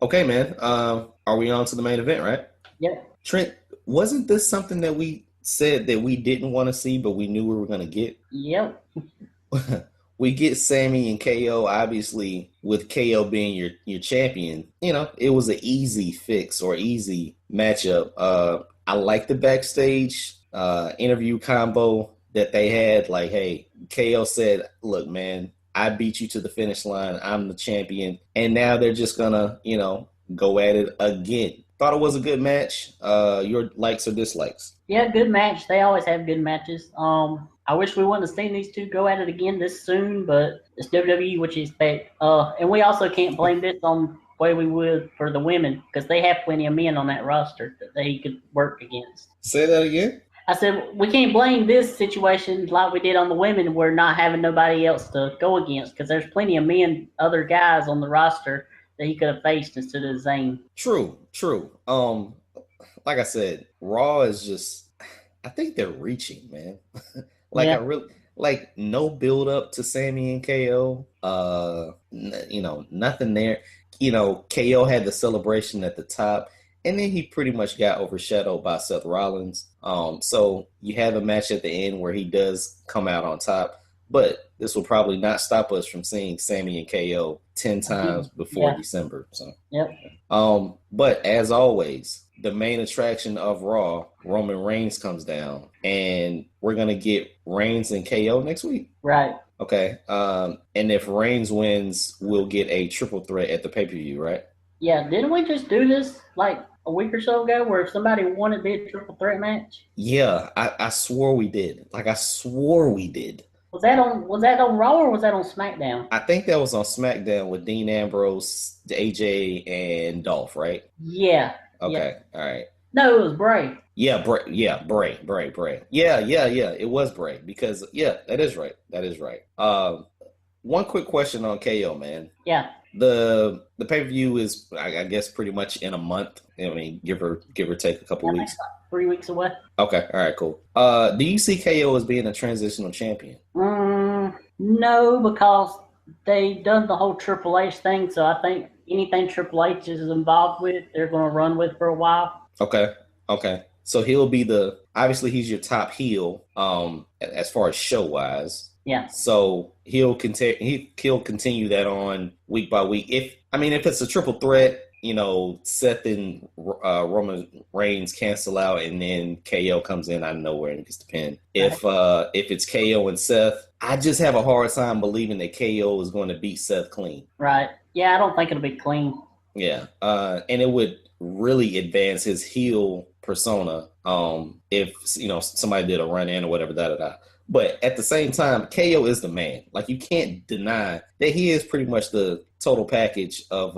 Okay, man. Are we on to the main event, right? Yeah. Trent, wasn't this something that we said that we didn't want to see, but we knew we were going to get? Yep. We get Sammy and KO, obviously, with KO being your champion. It was an easy fix or easy matchup. I like the backstage interview combo that they had. Like, hey, KO said, look, man, I beat you to the finish line. I'm the champion. And now they're just going to, go at it again. Thought it was a good match. Your likes or dislikes? Yeah, good match. They always have good matches. I wish we wouldn't have seen these two go at it again this soon, but it's WWE, what you expect. And we also can't blame this on the way we would for the women, because they have plenty of men on that roster that they could work against. Say that again? I said, we can't blame this situation like we did on the women. We're not having nobody else to go against, because there's plenty of men, other guys on the roster that he could have faced instead of Zayn. True. Like I said, Raw is just, I think they're reaching, man. No build up to Sammy and KO. Nothing there. KO had the celebration at the top. and then he pretty much got overshadowed by Seth Rollins. So you have a match at the end where he does come out on top, but this will probably not stop us from seeing Sammy and KO 10 times before December. So, but as always, the main attraction of Raw, Roman Reigns comes down, and we're gonna get Reigns and KO next week. Right. Okay. And if Reigns wins, we'll get a triple threat at the pay-per-view, right? Yeah. Didn't we just do this like a week or so ago, where if somebody won, it'd be a triple threat match? Yeah, I swore we did. Like, I swore we did. Was that on Raw or was that on SmackDown? I think that was on SmackDown with Dean Ambrose, AJ, and Dolph, right? Yeah. Okay. All right. No, it was Bray. Yeah, Bray. Yeah, Bray. Yeah. It was Bray because that is right. That is right. One quick question on KO, man. Yeah. The pay-per-view is, I guess, pretty much in a month. I mean, give or take a couple weeks. 3 weeks away. Okay. All right. Cool. Do you see KO as being a transitional champion? No, because they done the whole Triple H thing. So I think anything Triple H is involved with, they're going to run with for a while. Okay. So he'll be obviously he's your top heel, as far as show wise. Yeah. So he'll continue that on week by week. If it's a triple threat, Seth and Roman Reigns cancel out, and then KO comes in out of nowhere and gets the pin. If it's KO and Seth, I just have a hard time believing that KO is going to beat Seth clean. Right. Yeah, I don't think it'll be clean. Yeah. And it would really advance his heel persona if somebody did a run in or whatever. But at the same time, KO is the man. Like, you can't deny that he is pretty much the total package of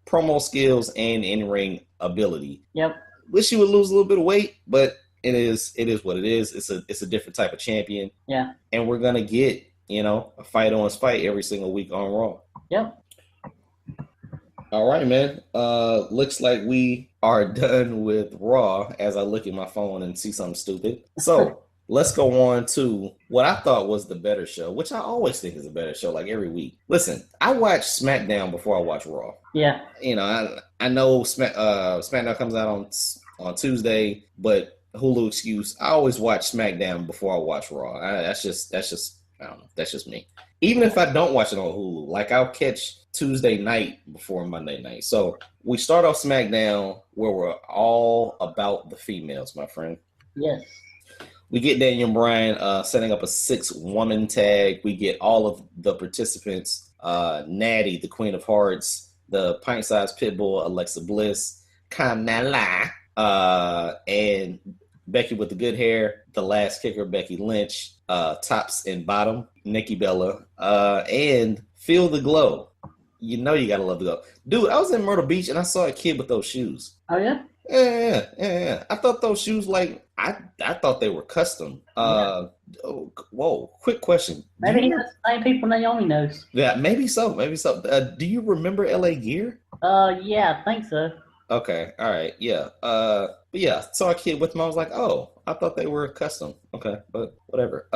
promo skills and in-ring ability. Yep. Wish he would lose a little bit of weight, but it is what it is. It's a different type of champion. Yeah. And we're gonna get, a fight on fight every single week on Raw. Yep. All right, man. Looks like we are done with Raw as I look at my phone and see something stupid. So let's go on to what I thought was the better show, which I always think is a better show, like every week. Listen, I watch SmackDown before I watch Raw. Yeah. I know SmackDown comes out on Tuesday, but Hulu excuse, I always watch SmackDown before I watch Raw. That's just I don't know. That's just me. Even if I don't watch it on Hulu, like, I'll catch Tuesday night before Monday night. So we start off SmackDown where we're all about the females, my friend. Yes. We get Daniel Bryan setting up a 6-woman tag. We get all of the participants, Natty, the Queen of Hearts, the pint-sized pitbull, Alexa Bliss, Kamala, and Becky with the good hair, the last kicker, Becky Lynch, tops and bottom, Nikki Bella, and Feel the Glow. You gotta love the glow. Dude, I was in Myrtle Beach and I saw a kid with those shoes. Oh, yeah? Yeah. I thought those shoes, I thought they were custom. Whoa, quick question. Maybe he knows the same people Naomi knows. Yeah, maybe so. Do you remember LA Gear? Yeah, I think so. Okay, all right, yeah. But yeah, saw a kid with them. I was like, oh, I thought they were custom. Okay, but whatever.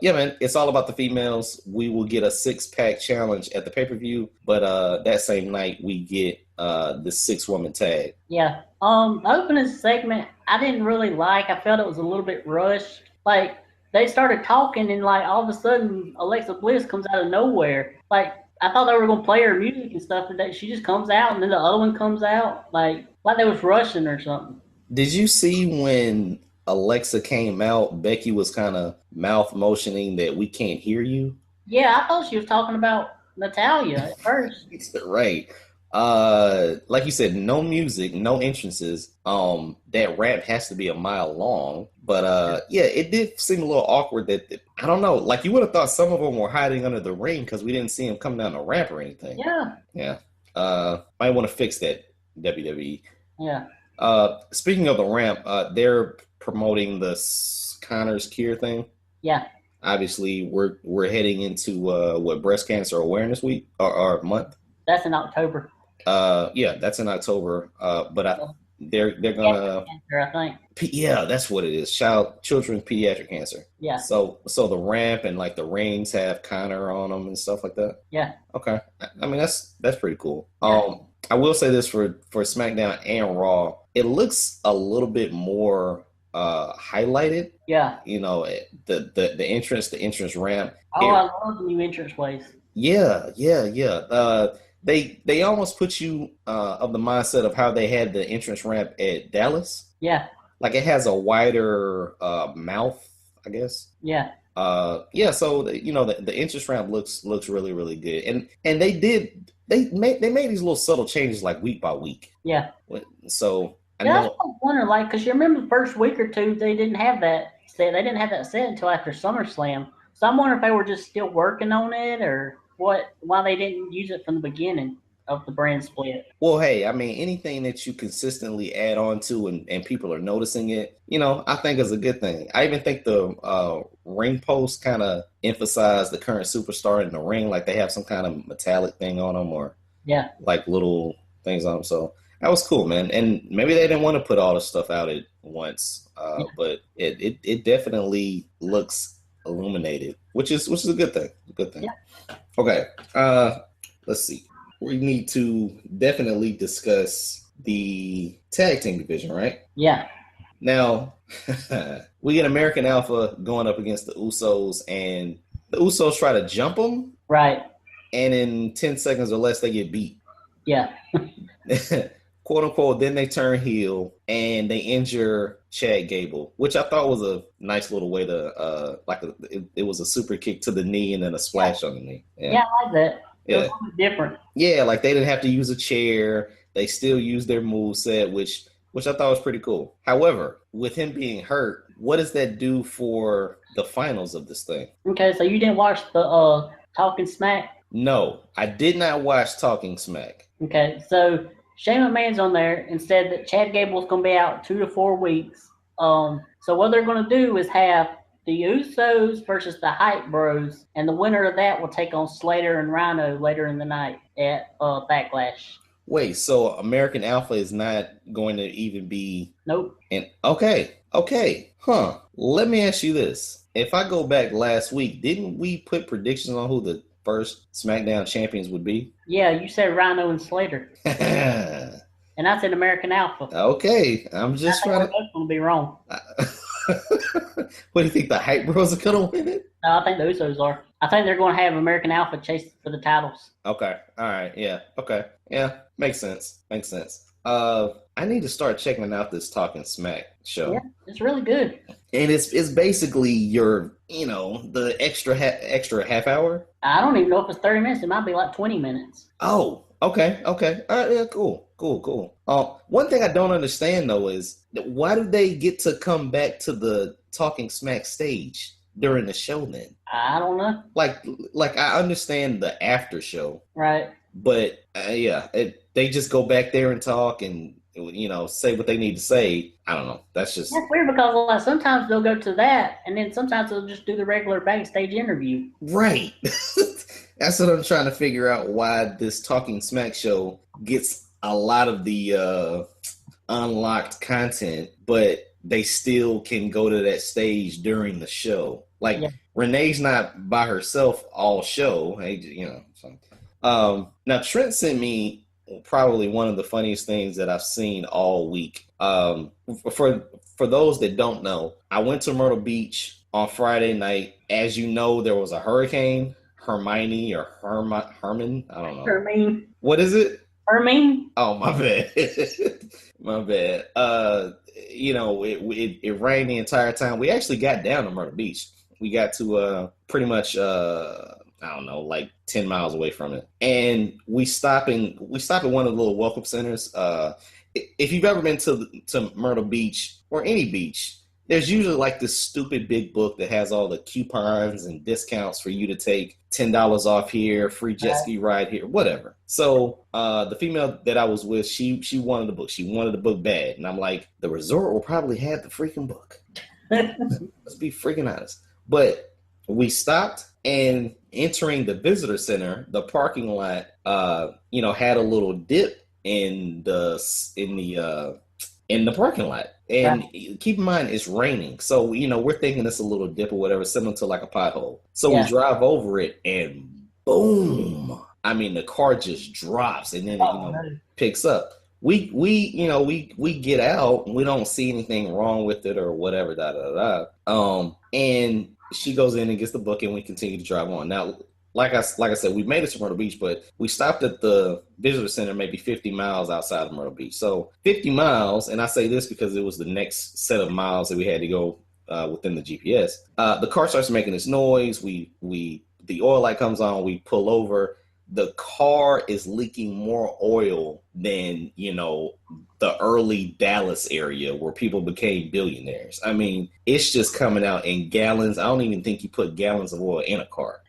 Yeah, man, it's all about the females. We will get a 6-pack challenge at the pay-per-view, but that same night we get the 6-woman tag. Yeah. Opening segment, I didn't really like. I felt it was a little bit rushed. Like, they started talking and, like, all of a sudden Alexa Bliss comes out of nowhere. Like, I thought they were going to play her music and stuff, and that she just comes out, and then the other one comes out. Like they was rushing or something. Did you see when Alexa came out, Becky was kind of mouth motioning that we can't hear you? Yeah, I thought she was talking about Natalya at first. Right. Like you said, no music, no entrances. That rap has to be a mile long. But yeah, it did seem a little awkward that I don't know. Like, you would have thought some of them were hiding under the ring because we didn't see them come down the ramp or anything. Yeah. Might want to fix that, WWE. Yeah. Speaking of the ramp, they're promoting the Connor's Cure thing. Yeah. Obviously, we're heading into Breast Cancer Awareness Week or month. That's in October. Yeah, that's in October. But they're gonna. Cancer, I think. Yeah, that's what it is. Children's pediatric cancer. Yeah. So the ramp and like the rings have Connor on them and stuff like that. Yeah. Okay. I mean that's pretty cool. Yeah. I will say this for SmackDown and Raw, it looks a little bit more highlighted. Yeah. You know, the entrance ramp. Oh, I love the new entrance ways. Yeah. They almost put you of the mindset of how they had the entrance ramp at Dallas. Yeah. Like it has a wider mouth, I guess. Yeah. So the entrance ramp looks really, really good, and they made these little subtle changes like week by week. Yeah. So I was wondering, like, because you remember the first week or two they didn't have that set. They didn't have that set until after SummerSlam. So I'm wondering if they were just still working on it or why they didn't use it from the beginning of the brand split. Well, hey, I mean, anything that you consistently add on to and people are noticing it, I think is a good thing. I even think the ring post kind of emphasize the current superstar in the ring, like they have some kind of metallic thing on them or like little things on them. So that was cool, man. And maybe they didn't want to put all the stuff out at once, but it definitely looks illuminated, which is a good thing. Yeah. Okay. Let's see. We need to definitely discuss the tag team division, right? Yeah. Now, we get American Alpha going up against the Usos, and the Usos try to jump them. Right. And in 10 seconds or less, they get beat. Yeah. Quote unquote, then they turn heel and they injure Chad Gable, which I thought was a nice little way to, it was a super kick to the knee and then a splash on the knee. Yeah, I like that. It was different. Yeah, like they didn't have to use a chair. They still used their moveset, which I thought was pretty cool. However, with him being hurt, what does that do for the finals of this thing? Okay, so you didn't watch the Talking Smack? No, I did not watch Talking Smack. Okay, so Shane McMahon's on there and said that Chad Gable's going to be out 2 to 4 weeks. So what they're going to do is have the Usos versus the Hype Bros, and the winner of that will take on Slater and Rhino later in the night at Backlash. Wait, so American Alpha is not going to even be... Nope. Okay. Huh. Let me ask you this. If I go back last week, didn't we put predictions on who the first SmackDown champions would be? Yeah, you said Rhino and Slater. And I said American Alpha. Okay, I'm just trying to... We're both going to be wrong. What do you think, the Hype Bros are going to win it? No, I think the Usos are. I think they're going to have American Alpha chase for the titles. Okay, all right, yeah, okay. Yeah, makes sense. I need to start checking out this Talking Smack show. Yeah, it's really good. And it's basically your, the extra half hour? I don't even know if it's 30 minutes. It might be like 20 minutes. Oh, okay. All right, yeah, cool. One thing I don't understand, though, is why do they get to come back to the Talking Smack stage during the show then? I don't know. Like I understand the after show. Right. But, they just go back there and talk and, say what they need to say. I don't know. That's just... That's weird because sometimes they'll go to that, and then sometimes they'll just do the regular backstage interview. Right. That's what I'm trying to figure out, why this Talking Smack show gets a lot of the unlocked content, but they still can go to that stage during the show. Like, Renee's not by herself all show. Now, Trent sent me probably one of the funniest things that I've seen all week. For those that don't know, I went to Myrtle Beach on Friday night. As you know, there was a hurricane. Hermione or Herman? I don't know. Hermine. What is it? Hermine. Oh, my bad. My bad. It rained the entire time. We actually got down to Myrtle Beach. We got to pretty much like 10 miles away from it. And we stop at one of the little welcome centers. If you've ever been to Myrtle Beach or any beach, there's usually like this stupid big book that has all the coupons and discounts for you to take $10 off here, free jet ski ride here, whatever. So the female that I was with, she wanted the book. She wanted the book bad. And I'm like, the resort will probably have the freaking book. Let's be freaking honest. But we stopped, and entering the visitor center, the parking lot, had a little dip in the in the parking lot. And keep in mind, it's raining. So, we're thinking it's a little dip or whatever, similar to like a pothole. So we drive over it and boom. I mean, the car just drops and then it, picks up. We get out and we don't see anything wrong with it or whatever, and she goes in and gets the book and we continue to drive on. Now, like I said, we made it to Myrtle Beach, but we stopped at the visitor center maybe 50 miles outside of Myrtle Beach. So 50 miles, and I say this because it was the next set of miles that we had to go within the GPS. The car starts making this noise. The oil light comes on. We pull over. The car is leaking more oil than, the early Dallas area where people became billionaires. I mean, it's just coming out in gallons. I don't even think you put gallons of oil in a car.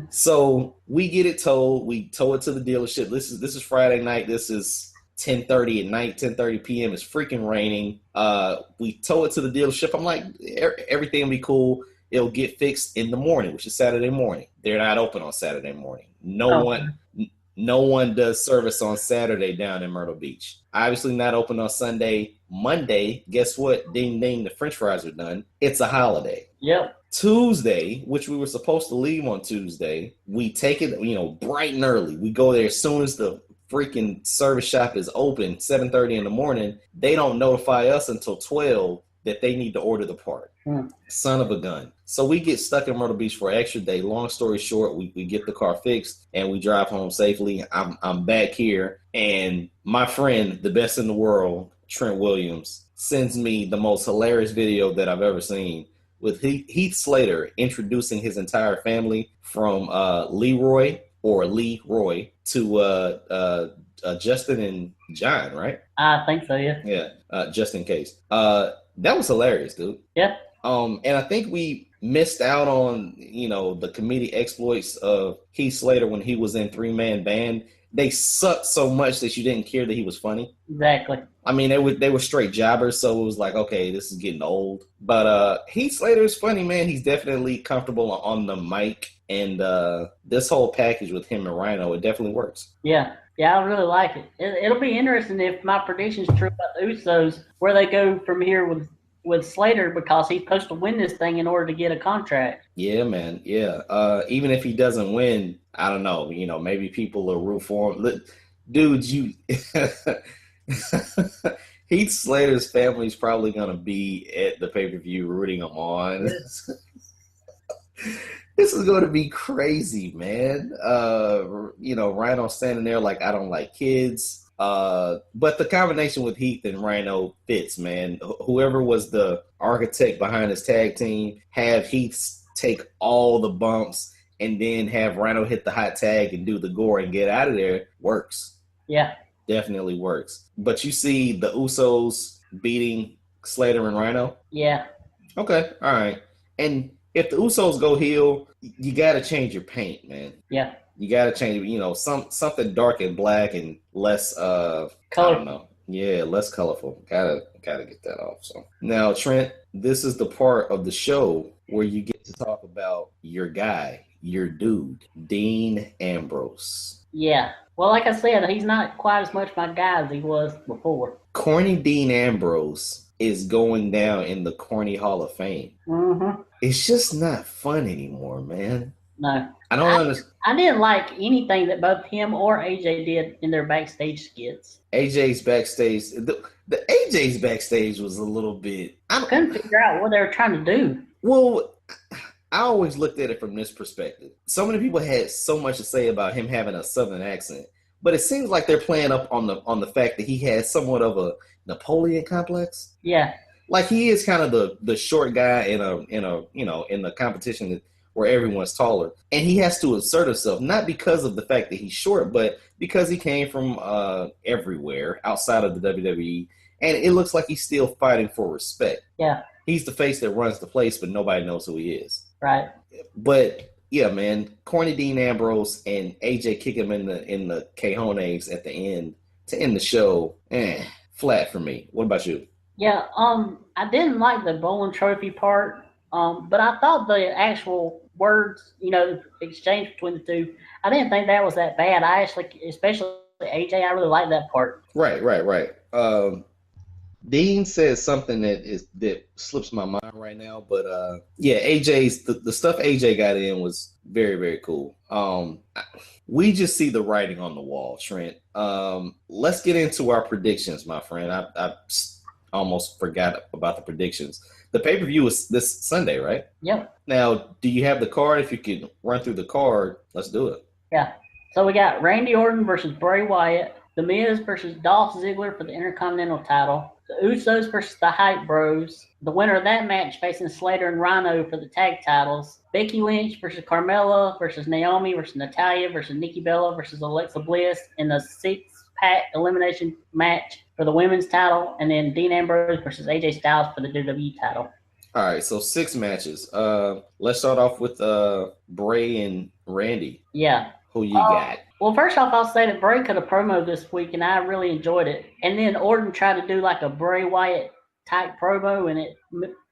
So we get it towed. We tow it to the dealership. This is Friday night. This is 10:30 at night, 10:30 p.m. It's freaking raining. We tow it to the dealership. I'm like, everything will be cool. It'll get fixed in the morning, which is Saturday morning. They're not open on Saturday morning. No one does service on Saturday down in Myrtle Beach. Obviously not open on Sunday. Monday, guess what? Ding, ding, the French fries are done. It's a holiday. Yep. Tuesday, which we were supposed to leave on Tuesday, we take it, bright and early. We go there as soon as the freaking service shop is open, 7:30 in the morning. They don't notify us until 12 that they need to order the part. Son of a gun. So we get stuck in Myrtle Beach for an extra day. Long story short, we get the car fixed and we drive home safely. I'm back here, and my friend, the best in the world, Trent Williams, sends me the most hilarious video that I've ever seen with Heath Slater introducing his entire family from Leroy to Justin and John, right? I think so, yeah. Yeah, just in case. That was hilarious, dude. Yeah. And I think we missed out on, the comedic exploits of Heath Slater when he was in three-man band. They sucked so much that you didn't care that he was funny. Exactly. I mean, they were straight jobbers, so it was like, okay, this is getting old. But Heath Slater is funny, man. He's definitely comfortable on the mic, and this whole package with him and Rhino, it definitely works. Yeah. Yeah, I really like it. It'll be interesting if my prediction's true about the Usos, where they go from here with Slater, because he's supposed to win this thing in order to get a contract. Yeah, man. Yeah. Even if he doesn't win, I don't know. Maybe people will root for him. Look, dude, Heath Slater's family's probably going to be at the pay-per-view rooting him on. This is going to be crazy, man. Rhino standing there like, I don't like kids. But the combination with Heath and Rhino fits, man. Whoever was the architect behind this tag team, have Heath take all the bumps and then have Rhino hit the hot tag and do the gore and get out of there, works. Yeah. Definitely works. But you see the Usos beating Slater and Rhino? Yeah. Okay. All right. And if the Usos go heel, you got to change your paint, man. Yeah. You got to change, something dark and black and less, colorful. I don't know. Yeah, less colorful. Gotta get that off. So now, Trent, this is the part of the show where you get to talk about your guy, your dude, Dean Ambrose. Yeah. Well, like I said, he's not quite as much my guy as he was before. Corny Dean Ambrose is going down in the Corny Hall of Fame. Mm-hmm. It's just not fun anymore, man. No. I don't understand. I didn't like anything that both him or AJ did in their backstage skits. AJ's backstage, the AJ's backstage was a little bit. I couldn't figure out what they were trying to do. Well, I always looked at it from this perspective. So many people had so much to say about him having a Southern accent, but it seems like they're playing up on the fact that he has somewhat of a Napoleon complex. Yeah, like he is kind of the short guy in the competition where everyone's taller, and he has to assert himself not because of the fact that he's short, but because he came from everywhere outside of the WWE, and it looks like he's still fighting for respect. Yeah, he's the face that runs the place, but nobody knows who he is. Right. But yeah, man, Corny Dean Ambrose and AJ kick him in the cojones at the end to end the show. Flat for me. What about you? Yeah, I didn't like the bowling trophy part, but I thought the actual words, exchange between the two, I didn't think that was that bad. I actually, especially AJ, I really liked that part. Right. Dean says something that slips my mind right now, but yeah, AJ's the stuff AJ got in was very, very cool. We just see the writing on the wall, Trent. Let's get into our predictions, my friend. I almost forgot about the predictions. The pay-per-view is this Sunday, right? Yep. Now, do you have the card? If you could run through the card, let's do it. Yeah. So we got Randy Orton versus Bray Wyatt, The Miz versus Dolph Ziggler for the Intercontinental title, the Usos versus the Hype Bros, the winner of that match facing Slater and Rhino for the tag titles, Becky Lynch versus Carmella versus Naomi versus Natalya versus Nikki Bella versus Alexa Bliss in the six-pack elimination match for the women's title, and then Dean Ambrose versus AJ Styles for the WWE title. All right, so 6 matches. Let's start off with Bray and Randy. Yeah. Who you got? Well, first off, I'll say that Bray cut a promo this week, and I really enjoyed it. And then Orton tried to do like a Bray Wyatt type promo, and it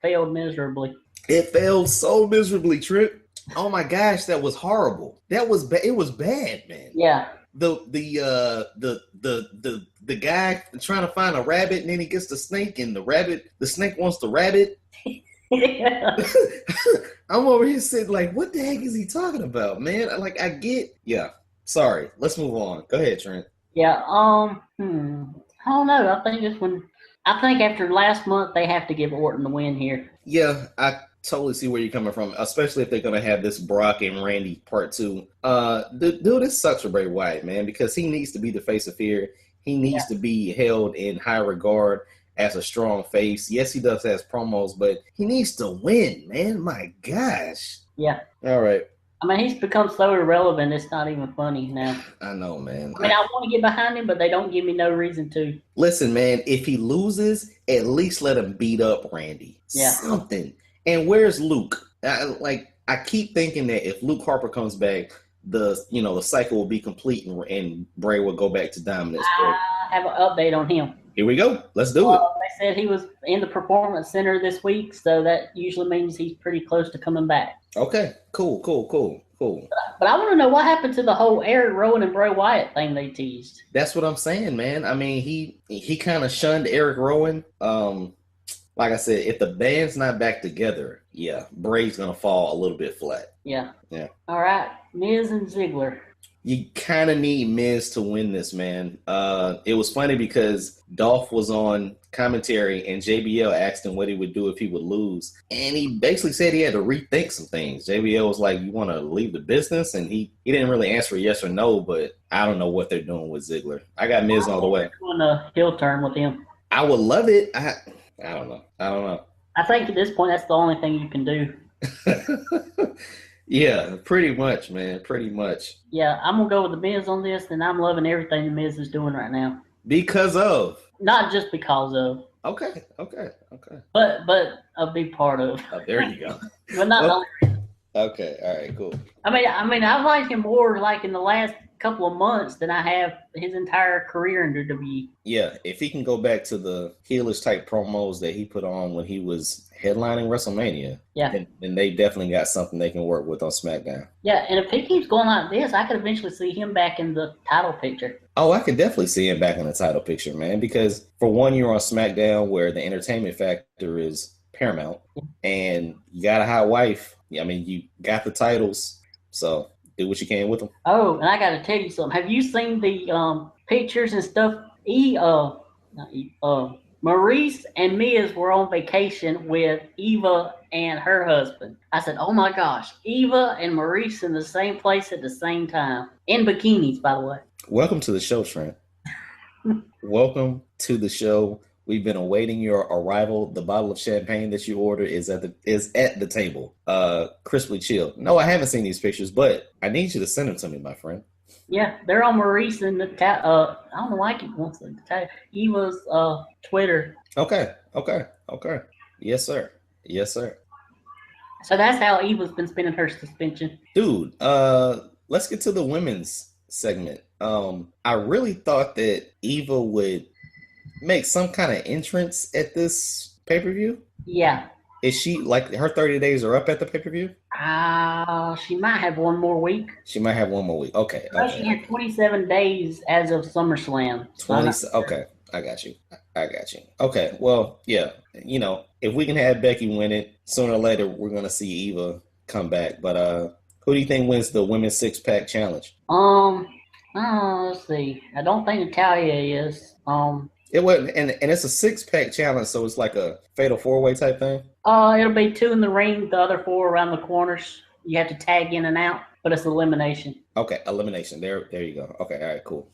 failed miserably. It failed so miserably, Trent. Oh my gosh, that was horrible. It was bad, man. Yeah. The guy trying to find a rabbit, and then he gets the snake, and the snake wants the rabbit. Yeah. I'm over here sitting like, what the heck is he talking about, man? Yeah. Sorry. Let's move on. Go ahead, Trent. Yeah. I don't know. I think after last month they have to give Orton the win here. Yeah, I totally see where you're coming from, especially if they're gonna have this Brock and Randy part 2. Dude, this sucks for Bray Wyatt, man, because he needs to be the face of fear. He needs to be held in high regard as a strong face. Yes, he does have promos, but he needs to win, man. My gosh. Yeah. All right. I mean, he's become so irrelevant, it's not even funny now. I know, man. I mean, I want to get behind him, but they don't give me no reason to. Listen, man, if he loses, at least let him beat up Randy. Yeah. Something. And where's Luke? I keep thinking that if Luke Harper comes back, the cycle will be complete and Bray will go back to dominance. I have an update on him. Here we go. Let's do it. They said he was in the Performance Center this week, so that usually means he's pretty close to coming back. Okay. Cool. But I want to know what happened to the whole Eric Rowan and Bray Wyatt thing they teased. That's what I'm saying, man. I mean, he kind of shunned Eric Rowan. Like I said, if the band's not back together, yeah, Bray's gonna fall a little bit flat. Yeah. All right, Miz and Ziggler. You kind of need Miz to win this, man. It was funny because Dolph was on commentary and JBL asked him what he would do if he would lose. And he basically said he had to rethink some things. JBL was like, you want to leave the business? And he didn't really answer yes or no, but I don't know what they're doing with Ziggler. I got Miz all the way. Doing a heel turn with him. I would love it. I don't know. I think at this point, that's the only thing you can do. Yeah, pretty much, man. Pretty much. Yeah, I'm going to go with the Miz on this, and I'm loving everything the Miz is doing right now. Because of? Not just because of. Okay. But a big part of. Oh, there you go. But not the only reason. Okay, all right, cool. I mean, I've liked him more like in the last couple of months than I have his entire career in WWE. Yeah, if he can go back to the heelish type promos that he put on when he was headlining WrestleMania, then they definitely got something they can work with on SmackDown. Yeah, and if he keeps going like this, I could eventually see him back in the title picture. Oh, I could definitely see him back in the title picture, man, because for one, you're on SmackDown where the entertainment factor is paramount, and you got a hot wife. I mean, you got the titles, so do what you can with them. Oh, and I got to tell you something. Have you seen the pictures and stuff? Maurice and Miz were on vacation with Eva and her husband. I said, oh my gosh, Eva and Maurice in the same place at the same time. In bikinis, by the way. Welcome to the show, Trent. Welcome to the show. We've been awaiting your arrival. The bottle of champagne that you ordered is at the table. Crisply chilled. No, I haven't seen these pictures, but I need you to send them to me, my friend. Yeah, they're on Maurice and I don't know why I keep wanting to Eva's Twitter. Okay. Yes, sir. So that's how Eva's been spending her suspension. Dude, let's get to the women's segment. I really thought that Eva would make some kind of entrance at this pay-per-view. Yeah. Is she, like, her 30 days are up at the pay-per-view? She might have one more week. Okay. She had 27 days as of SummerSlam. 20. Okay, I got you. I got you. Okay, well, yeah, if we can have Becky win it, sooner or later we're gonna see Eva come back. But who do you think wins the women's six-pack challenge? Let's see. I don't think Natalya is. It wasn't, and it's a six-pack challenge, so it's like a fatal four-way type thing. It'll be 2 in the ring, the other 4 around the corners. You have to tag in and out, but it's elimination. Okay, elimination. There you go. Okay, all right, cool.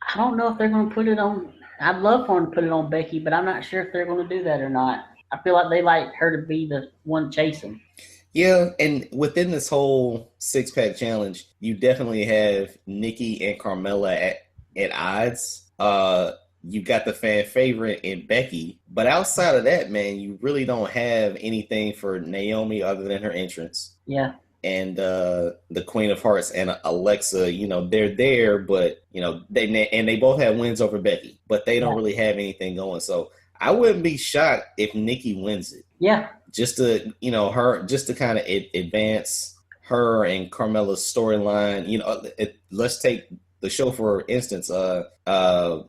I don't know if they're going to put it on. I'd love for them to put it on Becky, but I'm not sure if they're going to do that or not. I feel like they like her to be the one chasing. Yeah, and within this whole six-pack challenge, you definitely have Nikki and Carmella at odds. You got the fan favorite in Becky, but outside of that, man, you really don't have anything for Naomi other than her entrance. Yeah. And the Queen of Hearts and Alexa, they're there, but they both have wins over Becky, but they don't really have anything going. So I wouldn't be shocked if Nikki wins it. Yeah. Just to kind of advance her and Carmella's storyline. Let's take the show for instance.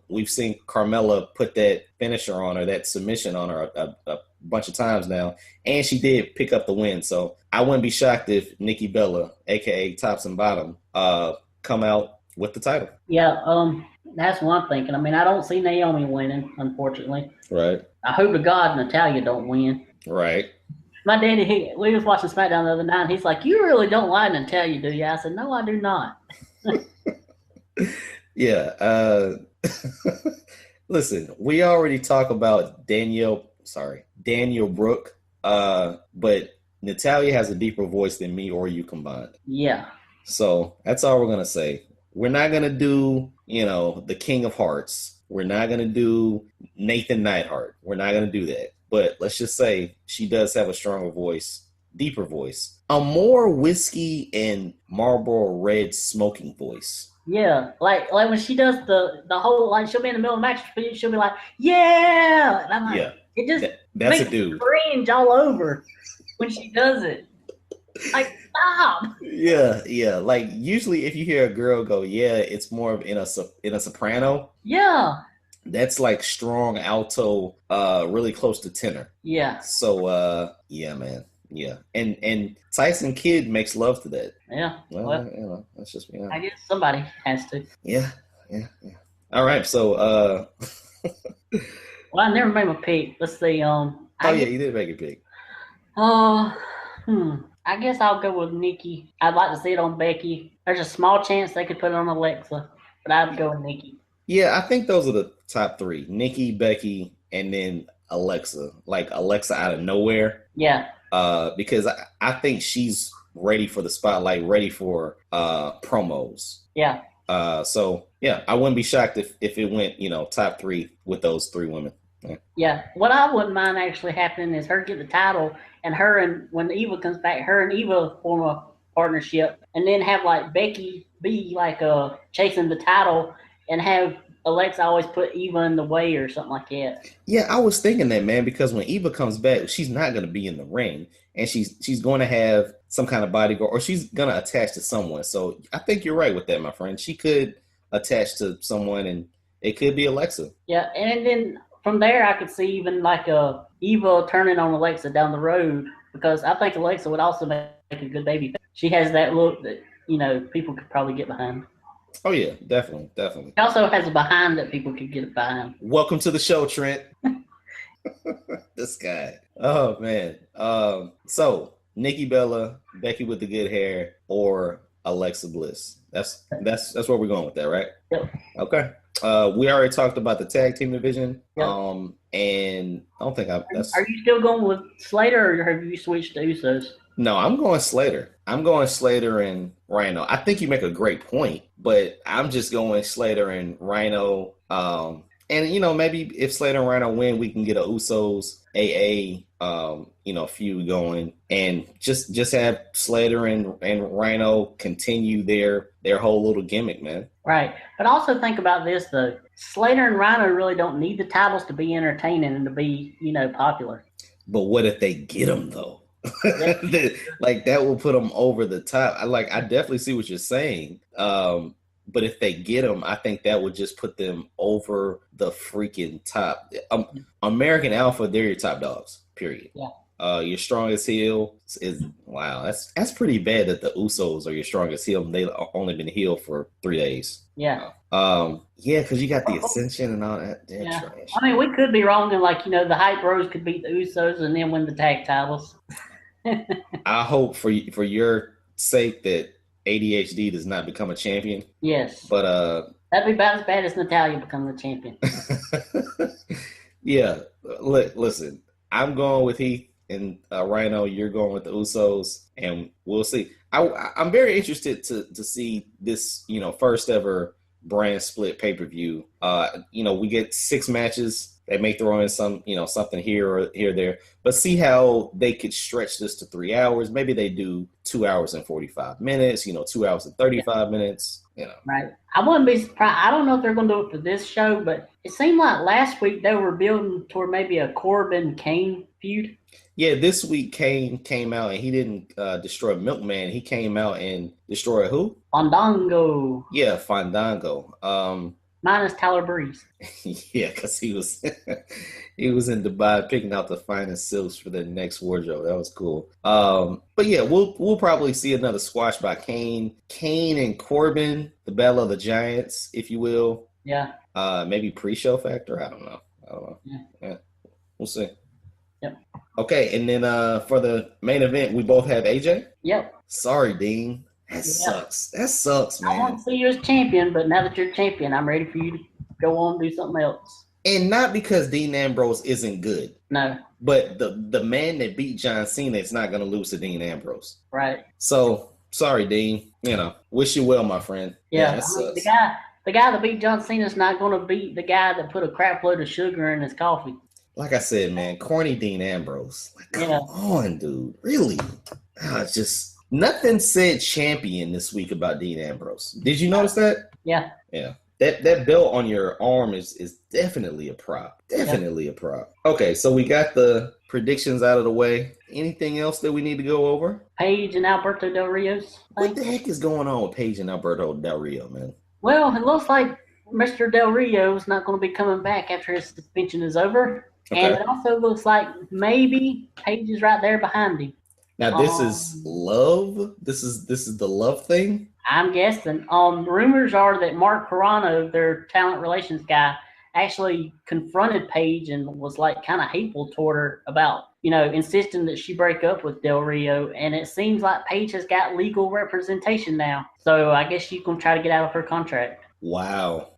We've seen Carmella put that finisher on her, that submission on her a bunch of times now, and she did pick up the win. So I wouldn't be shocked if Nikki Bella, aka Tops and Bottom, come out with the title. Yeah, that's what I'm thinking. I mean, I don't see Naomi winning, unfortunately. Right. I hope to God Natalya don't win. Right. My daddy, we was watching SmackDown the other night, and he's like, "You really don't like Natalya, do you?" I said, "No, I do not." Yeah. Listen, we already talked about Danielle Brooke, but Natalya has a deeper voice than me or you combined. Yeah. So that's all we're going to say. We're not going to do, the King of Hearts. We're not going to do Nathan Neidhart. We're not going to do that. But let's just say she does have a stronger voice, deeper voice, a more whiskey and Marlboro Red smoking voice. Yeah, like when she does the whole, like, she'll be in the middle of the match, she'll be like, "Yeah," and I'm like, yeah, it just that's makes a dude cringe all over when she does it. Like, stop. Yeah. Like usually, if you hear a girl go, "Yeah," it's more of in a soprano. Yeah. That's like strong alto, really close to tenor. Yeah. So, yeah, man. Yeah, and Tyson Kidd makes love to that. Yeah, well, that's just me. I guess somebody has to. Yeah. All right, so well, I never made my pick. Let's see. You did make a pick. I guess I'll go with Nikki. I'd like to see it on Becky. There's a small chance they could put it on Alexa, but I'd go with Nikki. Yeah, I think those are the top 3: Nikki, Becky, and then Alexa. Like Alexa out of nowhere. Yeah. Because I think she's ready for the spotlight, ready for promos. Yeah. So yeah, I wouldn't be shocked if it went, top 3 with those 3 women. Yeah. What I wouldn't mind actually happening is her get the title, and when Eva comes back, her and Eva form a partnership, and then have like Becky be like chasing the title, and have Alexa always put Eva in the way or something like that. Yeah, I was thinking that, man, because when Eva comes back, she's not going to be in the ring, and she's going to have some kind of bodyguard, or she's going to attach to someone. So I think you're right with that, my friend. She could attach to someone, and it could be Alexa. Yeah, and then from there, I could see even like Eva turning on Alexa down the road, because I think Alexa would also make a good baby. She has that look that, people could probably get behind. Oh, yeah, definitely. She also has a behind that people could get behind. Welcome to the show, Trent. This guy. Oh, man. So, Nikki Bella, Becky with the good hair, or Alexa Bliss. That's where we're going with that, right? Yep. Okay. We already talked about the tag team division. Yep. And I don't think Are you still going with Slater, or have you switched to Usos? No, I'm going Slater. I'm going Slater and Rhino. I think you make a great point, but I'm just going Slater and Rhino. And maybe if Slater and Rhino win, we can get a Usos AA feud going, and just have Slater and Rhino continue their whole little gimmick, man. Right. But also think about this though. Slater and Rhino really don't need the titles to be entertaining and to be, popular. But what if they get them though? Like that will put them over the top. I definitely see what you're saying. But if they get them, I think that would just put them over the freaking top. American Alpha, they're your top dogs, period. Yeah. Your strongest heel is wow. That's pretty bad that the Usos are your strongest heel. And they've only been heel for 3 days. Yeah. Yeah, because you got the Ascension and all that. Yeah. Trash. I mean, we could be wrong, and the Hype Bros could beat the Usos and then win the tag titles. I hope for your sake that ADHD does not become a champion. Yes. But that'd be about as bad as Natalya becoming the champion. Yeah. Listen, I'm going with Heath and Rhino. You're going with the Usos, and we'll see. I'm very interested to see this, first ever brand split pay-per-view. We get 6 matches. They may throw in some, something here or there, but see how they could stretch this to 3 hours. Maybe they do 2 hours and 45 minutes, 2 hours and 35 minutes, Right. I wouldn't be surprised. I don't know if they're going to do it for this show, but it seemed like last week they were building toward maybe a Corbin-Kane feud. Yeah, this week Kane came out and he didn't destroy Milkman. He came out and destroyed who? Fandango. Yeah, Fandango. Minus Tyler Breeze. Yeah, because he was he was in Dubai picking out the finest silks for the next wardrobe. That was cool. But yeah, we'll probably see another squash by Kane and Corbin, the Battle of the Giants, if you will. Yeah. Maybe pre-show factor. I don't know. Yeah. We'll see. Yep. Okay, and then for the main event, we both have AJ. Yep. Sorry, Dean. That sucks, man. I want to see you as champion, but now that you're champion, I'm ready for you to go on and do something else. And not because Dean Ambrose isn't good. No. But the man that beat John Cena is not going to lose to Dean Ambrose. Right. So, sorry, Dean. Wish you well, my friend. Yeah, that sucks. The guy that beat John Cena is not going to beat the guy that put a crap load of sugar in his coffee. Like I said, man, corny Dean Ambrose. Come on, dude. Really? It's just... Nothing said champion this week about Dean Ambrose. Did you notice that? Yeah. Yeah. That belt on your arm is definitely a prop. Definitely a prop. Okay, so we got the predictions out of the way. Anything else that we need to go over? Paige and Alberto Del Rio's. What the heck is going on with Paige and Alberto Del Rio, man? Well, it looks like Mr. Del Rio is not going to be coming back after his suspension is over. Okay. And it also looks like maybe Paige is right there behind him. Now this is love. This is the love thing. I'm guessing. Rumors are that Mark Carano, their talent relations guy, actually confronted Paige and was kind of hateful toward her about insisting that she break up with Del Rio. And it seems like Paige has got legal representation now, so I guess she's gonna try to get out of her contract. Wow.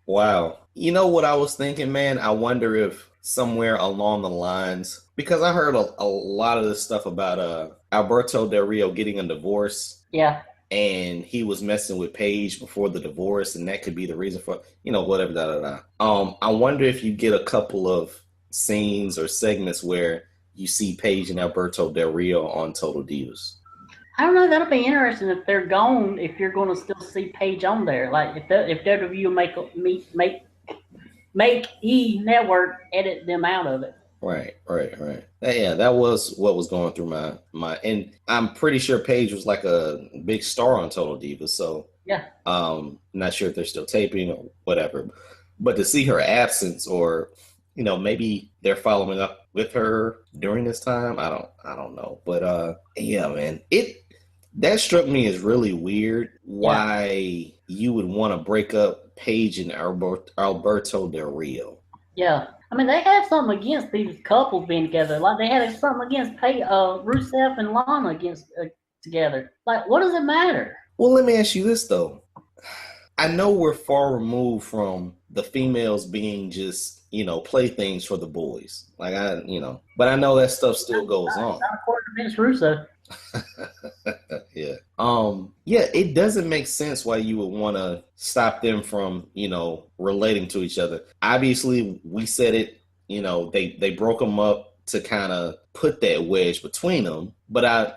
You know what I was thinking, man? I wonder if somewhere along the lines, because I heard a lot of this stuff about Alberto Del Rio getting a divorce. Yeah. And he was messing with Paige before the divorce, and that could be the reason for, whatever, I wonder if you get a couple of scenes or segments where you see Paige and Alberto Del Rio on Total Divas. I don't know. That'll be interesting if they're gone, if you're going to still see Paige on there. Like, if WWE make E Network edit them out of it. Right. Yeah, that was what was going through my and I'm pretty sure Paige was like a big star on Total Divas, so yeah. Not sure if they're still taping or whatever. But to see her absence, or maybe they're following up with her during this time, I don't know. But yeah, man, that struck me as really weird. Why you would want to break up Paige and Alberto Del Rio? Yeah. I mean, they had something against these couples being together. Like, they had something against Rusev and Lana together. Like, what does it matter? Well, let me ask you this, though. I know we're far removed from the females being just, playthings for the boys. Like, but I know that stuff still goes on. Not according to Vince Russo. Yeah. Yeah, it doesn't make sense why you would want to stop them from, relating to each other. Obviously, we said it, they broke them up to kind of put that wedge between them. But I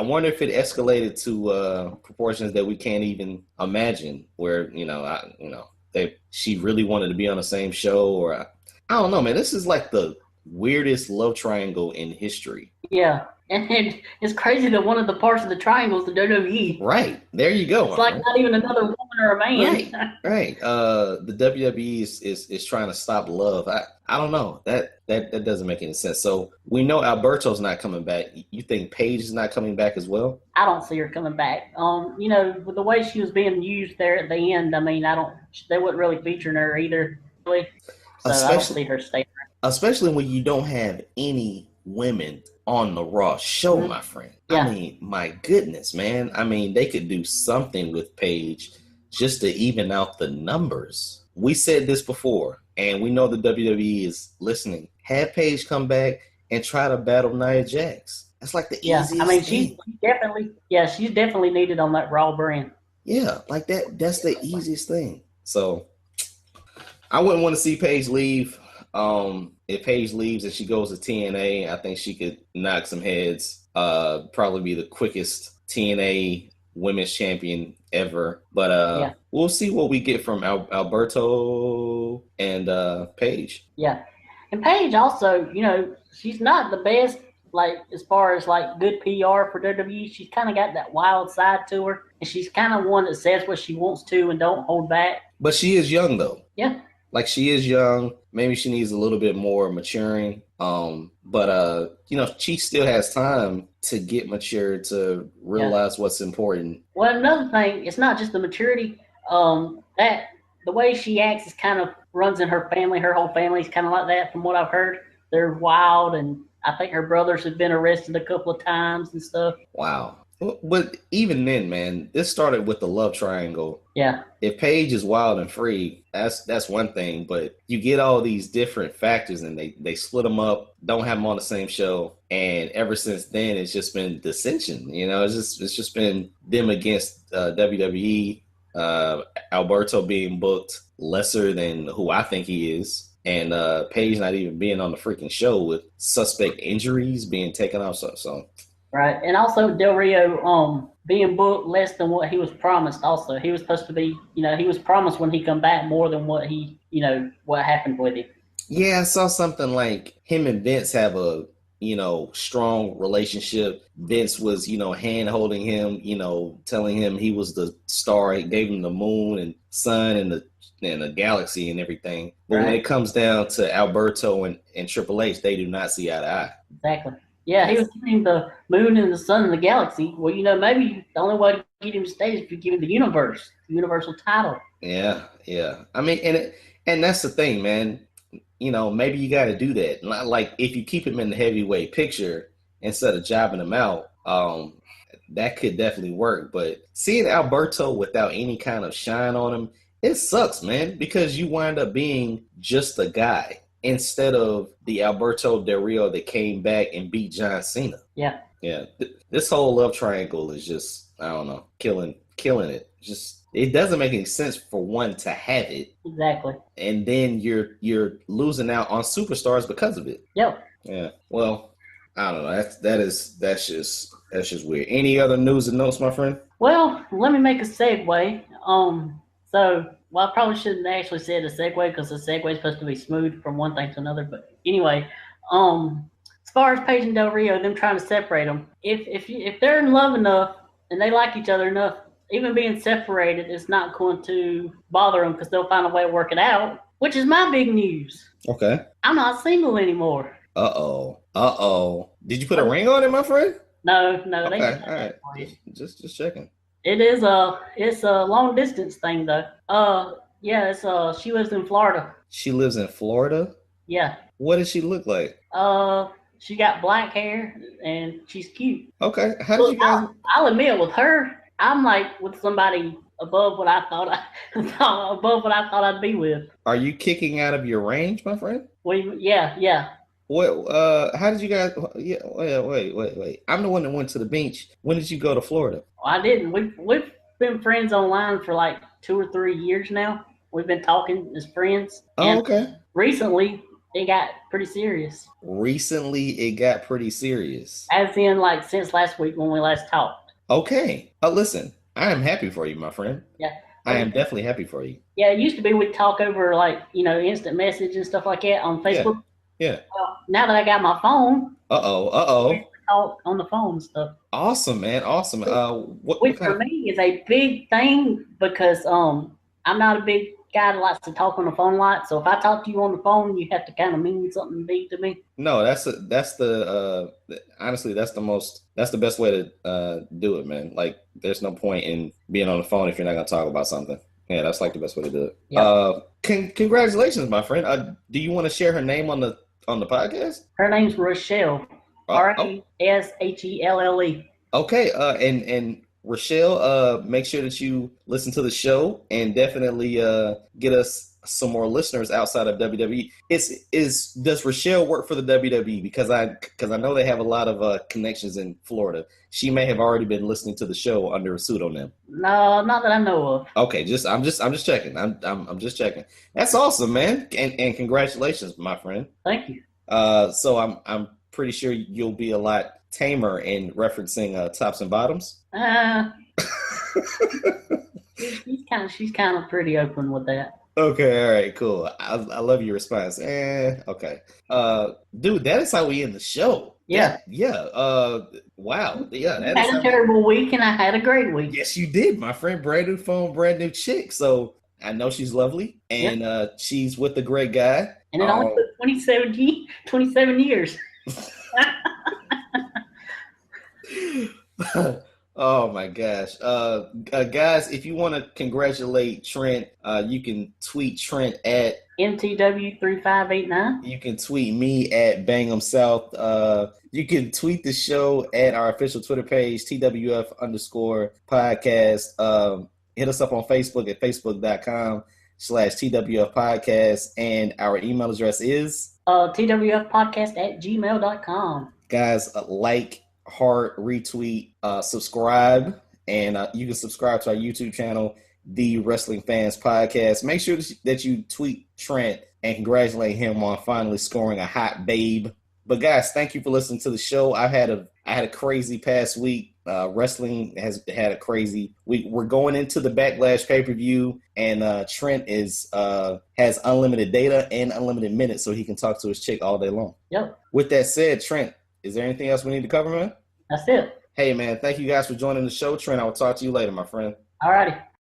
wonder if it escalated to proportions that we can't even imagine, where, she really wanted to be on the same show, or I don't know, man. This is like the weirdest love triangle in history. Yeah. And it's crazy that one of the parts of the triangle is the WWE. Right. There you go. It's like friend. not even another woman or a man. Right. Right. The WWE is trying to stop love. I don't know. That doesn't make any sense. So we know Alberto's not coming back. You think Paige is not coming back as well? I don't see her coming back. With the way she was being used there at the end, I mean, they wasn't really featuring her either. Really. So I don't see her staying. Especially when you don't have any women on the Raw show, my friend. Yeah. I mean, my goodness, man. I mean, they could do something with Paige just to even out the numbers. We said this before, and we know the WWE is listening. Have Paige come back and try to battle Nia Jax. That's like the easiest thing. I mean, she's definitely needed on that Raw brand. Yeah, like that. That's the easiest thing. So I wouldn't want to see Paige leave. If Paige leaves and she goes to TNA, I think she could knock some heads. Probably be the quickest TNA women's champion ever. But we'll see what we get from Alberto and Paige. Yeah. And Paige also, she's not the best, like, as far as, like, good PR for WWE. She's kind of got that wild side to her. And she's kind of one that says what she wants to and don't hold back. But she is young, though. Yeah. Like, she is young. Maybe she needs a little bit more maturing. But she still has time to get mature, to realize what's important. Well, another thing, it's not just the maturity. That the way she acts is kind of runs in her family. Her whole family is kind of like that, from what I've heard. They're wild, and I think her brothers have been arrested a couple of times and stuff. Wow. But even then, man, this started with the love triangle. Yeah. If Paige is wild and free, that's one thing. But you get all these different factors, and they split them up, don't have them on the same show, and ever since then, it's just been dissension. It's just been them against WWE. Alberto being booked lesser than who I think he is, and Paige not even being on the freaking show with suspect injuries being taken off. So. Right, and also Del Rio being booked less than what he was promised. Also, he was supposed to be, he was promised when he come back more than what he, what happened with him. Yeah, I saw something like him and Vince have a, strong relationship. Vince was, hand holding him, telling him he was the star. He gave him the moon and sun and the galaxy and everything. But when it comes down to Alberto and Triple H, they do not see eye to eye. Exactly. Yeah, he was giving the moon and the sun and the galaxy. Well, maybe the only way to get him to stay is if you give him the universal title. Yeah. I mean, and that's the thing, man. Maybe you got to do that. Like, if you keep him in the heavyweight picture instead of jobbing him out, that could definitely work. But seeing Alberto without any kind of shine on him, it sucks, man, because you wind up being just a guy, instead of the Alberto Del Rio that came back and beat John Cena. Yeah. Yeah. This whole love triangle is just, I don't know, killing it. Just, it doesn't make any sense for one to have it. Exactly. And then you're losing out on superstars because of it. Yep. Yeah. Well, I don't know. That's just weird. Any other news and notes, my friend? Well, let me make a segue. I probably shouldn't actually say a segue, because the segue is supposed to be smooth from one thing to another. But anyway, as far as Paige and Del Rio, them trying to separate them, if they're in love enough and they like each other enough, even being separated is not going to bother them, because they'll find a way to work it out, which is my big news. Okay. I'm not single anymore. Uh-oh. Did you put a ring on it, my friend? No. Okay, all right. Just checking. It's a long distance thing though. She lives in Florida. She lives in Florida? Yeah. What does she look like? She got black hair and she's cute. Okay. How did you guys? I'll admit, with her, I'm like with somebody above what I thought I'd be with. Are you kicking out of your range, my friend? Well, yeah. What? How did you guys? Yeah. Wait. I'm the one that went to the beach. When did you go to Florida? I didn't. We've been friends online for like 2 or 3 years now. We've been talking as friends. Oh, okay. Recently, it got pretty serious. As in, like, since last week when we last talked. Okay. Listen, I am happy for you, my friend. Yeah. I am definitely happy for you. Yeah, it used to be we'd talk over, like, instant message and stuff like that on Facebook. Yeah. now that I got my phone, talk on the phone and stuff. Awesome, man. Awesome. Which for me is a big thing because I'm not a big guy that likes to talk on the phone a lot. So if I talk to you on the phone, you have to kind of mean something big to me. No, honestly, that's the best way to do it, man. Like, there's no point in being on the phone if you're not gonna talk about something. Yeah, that's like the best way to do it. Yep. Congratulations, my friend. Do you want to share her name on the podcast? Her name's Rochelle. Rashelle. Okay, and Rochelle, make sure that you listen to the show and definitely get us some more listeners outside of WWE. Does Rochelle work for the WWE? Because I know they have a lot of connections in Florida. She may have already been listening to the show under a pseudonym. No, not that I know of. Okay, I'm just checking. I'm just checking. That's awesome, man, and congratulations, my friend. Thank you. So I'm pretty sure you'll be a lot tamer in referencing tops and bottoms. She's kind of pretty open with that. Okay, all right, cool. I love your response. Okay. Dude, that is how we end the show. Yeah. Wow. Yeah. I had a terrible week and I had a great week. Yes, you did, my friend. Brand new phone, brand new chick. So I know she's lovely and she's with a great guy. And it only took 27 years. Oh my gosh. Guys, if you want to congratulate Trent, you can tweet Trent at MTW3589. You can tweet me at BangEmSouth. You can tweet the show at our official Twitter page, TWF_podcast. Hit us up on Facebook at facebook.com/TWF podcast. And our email address is TWFpodcast@gmail.com. Guys, like, heart, retweet, subscribe, and you can subscribe to our YouTube channel, The Wrestling Fans Podcast. Make sure that you tweet Trent and congratulate him on finally scoring a hot babe. But guys, thank you for listening to the show. I had a crazy past week. Wrestling has had a crazy week. We're going into the Backlash pay-per-view, and Trent has unlimited data and unlimited minutes, so he can talk to his chick all day long. Yep. With that said, Trent, is there anything else we need to cover, man? That's it. Hey, man, thank you guys for joining the show. Trent, I will talk to you later, my friend. All righty.